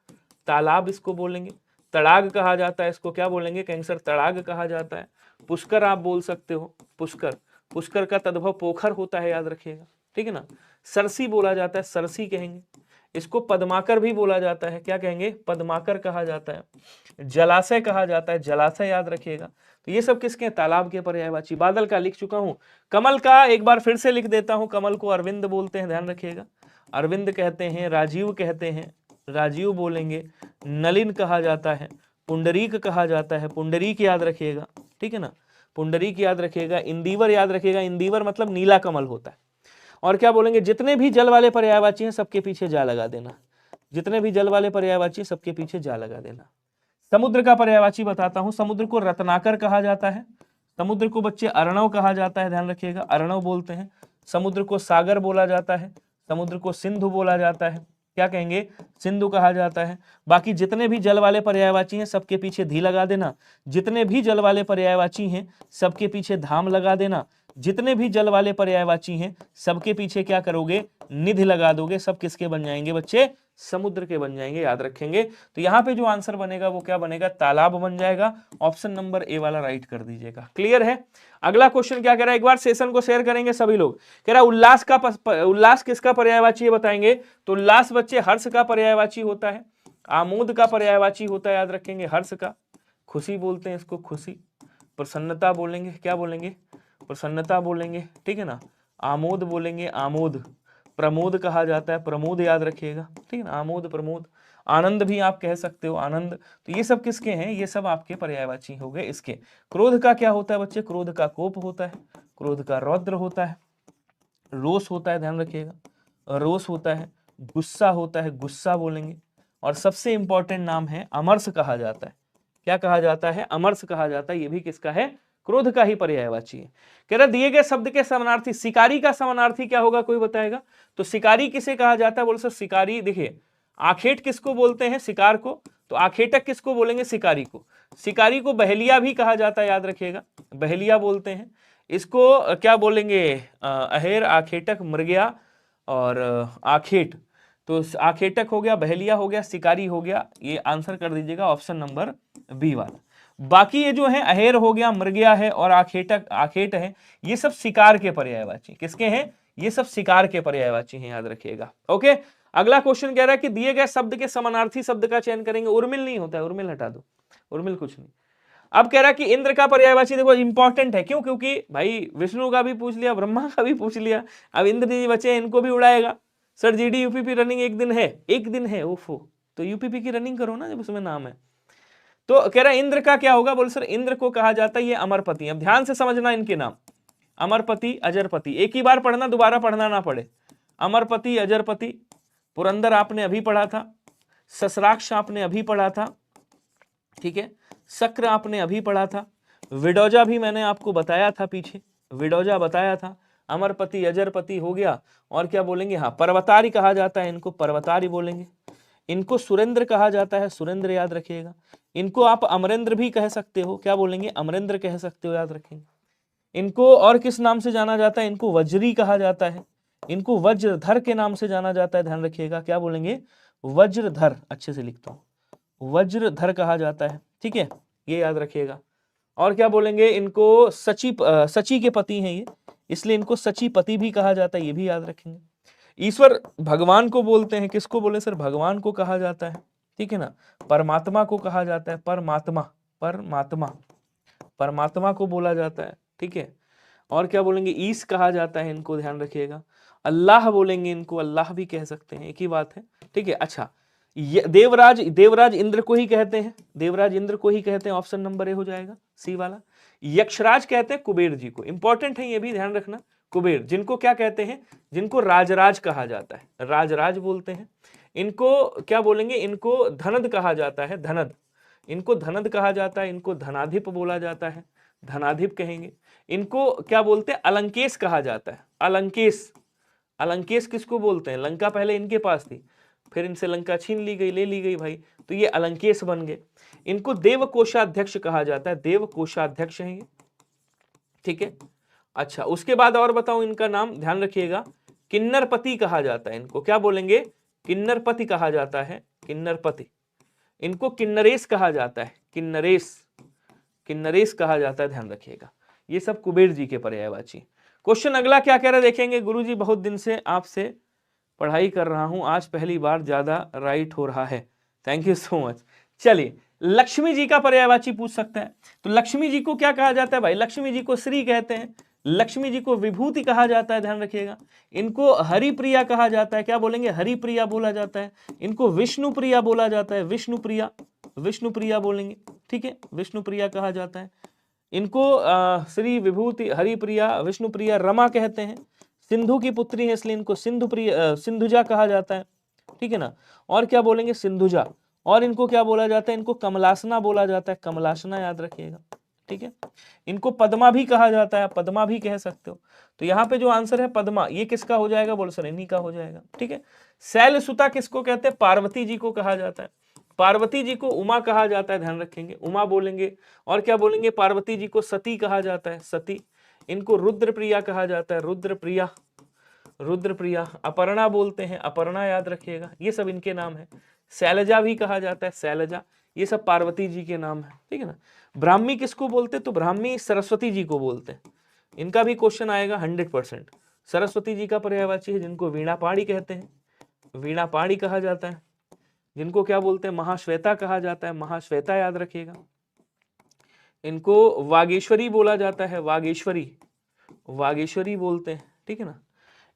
तालाब इसको बोलेंगे, तड़ाग कहा जाता है, इसको क्या बोलेंगे? कहेंगे सर तड़ाग कहा जाता है, पुष्कर आप बोल सकते हो, पुष्कर, पुष्कर का तद्भव पोखर होता है, याद रखिएगा, ठीक है ना। सरसी बोला जाता है, सरसी कहेंगे, इसको पद्माकर भी बोला जाता है, क्या कहेंगे? पद्माकर कहा जाता है, जलाशय कहा जाता है, जलाशय याद रखिएगा। तो ये सब किसके? तालाब के पर्यायवाची। बादल का लिख चुका हूं, कमल का एक बार फिर से लिख देता हूं, कमल को अरविंद बोलते हैं, ध्यान रखिएगा, अरविंद कहते हैं, राजीव कहते हैं, राजीव बोलेंगे, नलिन कहा जाता है, पुंडरीक कहा जाता है, पुंडरीक याद रखिएगा, ठीक है ना, पुंडरीक याद रखिएगा, इंदिवर याद रखिएगा, इंदिवर मतलब नीला कमल होता है। और क्या बोलेंगे? जितने भी जल वाले पर्यायवाची हैं सबके पीछे जा लगा देना, जितने भी जल वाले पर्यायवाची सबके पीछे जा लगा देना। समुद्र का पर्यायवाची बताता हूं, समुद्र को रत्नाकर कहा जाता है, समुद्र को बच्चे अर्णव कहा जाता है, ध्यान रखिएगा, अर्णव बोलते हैं, समुद्र को सागर बोला जाता है, समुद्र को सिंधु बोला जाता है, क्या कहेंगे? सिंधु कहा जाता है। बाकी जितने भी जल वाले पर्यायवाची हैं सबके पीछे धी लगा देना, जितने भी जल वाले पर्यायवाची हैं सबके पीछे धाम लगा देना, जितने भी जल वाले पर्यायवाची हैं सबके पीछे क्या करोगे? निधि लगा दोगे। सब किसके बन जाएंगे बच्चे? समुद्र के बन जाएंगे, याद रखेंगे। तो यहाँ पे जो आंसर बनेगा वो क्या बनेगा? तालाब बन जाएगा। ऑप्शन नंबर ए वाला राइट कर दीजिएगा। क्लियर है? अगला क्वेश्चन क्या कह रहा है, एक बार सेशन को शेयर करेंगे सभी लोग। कह रहा है उल्लास किसका पर्यायवाची है बताएंगे। तो उल्लास बच्चे हर्ष का पर्यायवाची होता है, आमोद का पर्यायवाची होता है, याद रखेंगे, हर्ष का, खुशी बोलते हैं इसको, खुशी, प्रसन्नता बोलेंगे, क्या बोलेंगे? प्रसन्नता बोलेंगे, ठीक है ना, आमोद बोलेंगे, आमोद, प्रमोद कहा जाता है, प्रमोद याद रखिएगा, ठीक है ना, आमोद, प्रमोद, आनंद भी आप कह सकते हो, आनंद। तो ये सब किसके हैं? ये सब आपके पर्यायवाची हो गए इसके। क्रोध का क्या होता है बच्चे? क्रोध का कोप होता है, क्रोध का रौद्र होता है, रोष होता है, ध्यान रखिएगा, रोष होता है, गुस्सा होता है, गुस्सा बोलेंगे। और सबसे इंपॉर्टेंट नाम है अमरस कहा जाता है। क्या कहा जाता है? अमरस कहा जाता है। ये भी किसका है? क्रोध का ही पर्यायवाची है। कह रहा दिए गए शब्द के समानार्थी, शिकारी का समानार्थी क्या होगा, कोई बताएगा? तो शिकारी किसे कहा जाता है? बोल सर शिकारी, देखिए आखेट किसको बोलते हैं? शिकार को। तो आखेटक किसको बोलेंगे? शिकारी को। शिकारी को बहेलिया भी कहा जाता है, याद रखिएगा, बहेलिया बोलते हैं इसको। क्या बोलेंगे? अहेर, आखेटक, मृगया और आखेट। तो आखेटक हो गया, बहेलिया हो गया, शिकारी हो गया। ये आंसर कर दीजिएगा ऑप्शन नंबर बी वाला। बाकी ये जो है अहेर हो गया, मृगया है और आखेट है, ये सब शिकार के पर्यायवाची। किसके हैं? ये सब शिकार के पर्यायवाची हैं, याद रखिएगा। ओके, अगला क्वेश्चन कह रहा है कि दिए गए शब्द के समानार्थी शब्द का चयन करेंगे। उर्मिल नहीं होता है, उर्मिल हटा दो, उर्मिल कुछ नहीं। अब कह रहा है कि इंद्र का पर्यायवाची, देखो इंपॉर्टेंट है, क्यों? क्योंकि भाई विष्णु का भी पूछ लिया, ब्रह्मा का भी पूछ लिया, अब इंद्र जी बचे, इनको भी उड़ाएगा। सर जीडी यूपीपी रनिंग एक दिन है, एक दिन है, ओफो, तो यूपीपी की रनिंग करो ना जब उसमें नाम है। तो कह रहा है इंद्र का क्या होगा? बोल सर इंद्र को कहा जाता है ये अमरपति। अब ध्यान से समझना इनके नाम, अमरपति, अजरपति, एक ही बार पढ़ना, दोबारा पढ़ना ना पड़े। अमरपति, अजरपति, पुरंदर आपने अभी पढ़ा था, ससराक्ष आपने अभी पढ़ा था, ठीक है, शक्र आपने अभी पढ़ा था, विडोजा भी मैंने आपको बताया था पीछे, विडोजा बताया था। अमरपति, अजरपति हो गया। और क्या बोलेंगे? हाँ, पर्वतारी कहा जाता है इनको, पर्वतारी बोलेंगे। इनको सुरेंद्र कहा जाता है, सुरेंद्र याद रखिएगा। इनको आप अमरेंद्र भी कह सकते हो, क्या बोलेंगे? अमरेंद्र कह सकते हो, याद रखेंगे। इनको और किस नाम से जाना जाता है? इनको वज्री कहा जाता है, इनको वज्रधर के नाम से जाना जाता है, ध्यान रखिएगा। क्या बोलेंगे? वज्रधर, अच्छे से लिखता हूं, वज्रधर कहा जाता है, ठीक है, ये याद रखिएगा। और क्या बोलेंगे? इनको सची के पति हैं ये, इसलिए इनको सचीपति भी कहा जाता है, ये भी याद रखेंगे। ईश्वर भगवान को बोलते हैं, किसको बोले सर? भगवान को कहा जाता है, ठीक है ना। परमात्मा को कहा जाता है, परमात्मा, परमात्मा, परमात्मा को बोला जाता है, ठीक है। और क्या बोलेंगे? ईश कहा जाता है इनको, ध्यान रखिएगा। अल्लाह बोलेंगे इनको, अल्लाह भी कह सकते हैं, एक ही बात है, ठीक है। अच्छा, देवराज, देवराज इंद्र को ही कहते हैं, देवराज इंद्र को ही कहते हैं, ऑप्शन नंबर ए हो जाएगा, सी वाला। यक्षराज कहते हैं कुबेर जी को, इंपॉर्टेंट है ये भी, ध्यान रखना। कुबेर, जिनको क्या कहते हैं? जिनको राजराज कहा जाता है, राजराज बोलते हैं। इनको क्या बोलेंगे? इनको धनद कहा जाता है, धनद, इनको धनद कहा जाता है, इनको धनाधिप बोला जाता है, धनाधिप कहेंगे। इनको क्या बोलते हैं? अलंकेश कहा जाता है, अलंकेश, अलंकेश किसको बोलते हैं? लंका पहले इनके पास थी, फिर इनसे लंका छीन ली गई, ले ली गई भाई, तो ये अलंकेश बन गए। इनको देवकोषाध्यक्ष कहा जाता है, देवकोषाध्यक्ष हैं ये, ठीक है। अच्छा, उसके बाद और बताऊं इनका नाम, ध्यान रखिएगा, किन्नरपति कहा जाता है इनको, क्या बोलेंगे? किन्नरपति कहा जाता है, किन्नरपति। इनको किन्नरेश कहा जाता है, किन्नरेश, किन्नरेश कहा जाता है, ध्यान रखिएगा। ये सब कुबेर जी के पर्यायवाची। क्वेश्चन अगला क्या कह रहे देखेंगे। गुरुजी बहुत दिन से आपसे पढ़ाई कर रहा हूं, आज पहली बार ज्यादा राइट हो रहा है, थैंक यू सो मच। चलिए, लक्ष्मी जी का पर्यायवाची पूछ सकते हैं। तो लक्ष्मी जी को क्या कहा जाता है भाई? लक्ष्मी जी को श्री कहते हैं, लक्ष्मी जी को विभूति कहा जाता है, ध्यान रखिएगा। इनको हरिप्रिया कहा जाता है, क्या बोलेंगे? हरिप्रिया बोला जाता है। इनको विष्णुप्रिया बोला जाता है, विष्णुप्रिया, विष्णुप्रिया बोलेंगे, ठीक है, विष्णुप्रिया कहा जाता है। इनको श्री, विभूति, हरिप्रिया, विष्णुप्रिया, रमा कहते हैं। सिंधु की पुत्री है इसलिए इनको सिंधुप्रिया, सिंधुजा कहा जाता है, ठीक है ना। और क्या बोलेंगे? सिंधुजा। और इनको क्या बोला जाता है? इनको कमलासना बोला जाता है, कमलासना याद रखिएगा, ठीक है। इनको पद्मा भी कहा जाता है, पद्मा भी कह सकते हो। तो यहाँ पे जो आंसर है पद्मा, ये किसका हो जाएगा? बोल सर इन्हीं का हो जाएगा, ठीक है। शैलसुता किसको कहते हैं? पार्वती जी को कहा जाता है। पार्वती जी को उमा कहा जाता है, ध्यान रखेंगे, उमा बोलेंगे। और क्या बोलेंगे? पार्वती जी को सती कहा जाता है, सती। इनको रुद्रप्रिया कहा जाता है, रुद्रप्रिया, रुद्रप्रिया। अपर्णा बोलते हैं, अपर्णा याद रखिएगा, ये सब इनके नाम है। शैलजा भी कहा जाता है, शैलजा, ये सब पार्वती जी के नाम है, ठीक है ना। ब्राह्मी किसको बोलते? तो ब्राह्मी सरस्वती जी को बोलते हैं, इनका भी क्वेश्चन आएगा 100%। सरस्वती जी का पर्यायवाची है, जिनको वीणा पाणी कहते हैं, वीणा पाणी कहा जाता है। जिनको क्या बोलते हैं? महाश्वेता कहा जाता है, महाश्वेता याद रखिएगा। इनको वागेश्वरी बोला जाता है, वागेश्वरी, वागेश्वरी बोलते हैं, ठीक है ना।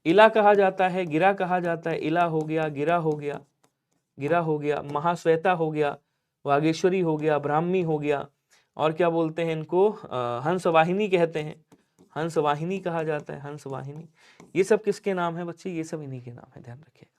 इला कहा जाता है, गिरा कहा जाता है, इला हो गया, गिरा हो गया, गिरा हो गया, महाश्वेता हो गया, वागेश्वरी हो गया, ब्राह्मी हो गया। और क्या बोलते हैं इनको? हंसवाहिनी कहते हैं, हंसवाहिनी कहा जाता है, हंसवाहिनी। ये सब किसके नाम है बच्चे? ये सब इन्हीं के नाम है, ध्यान रखिएगा।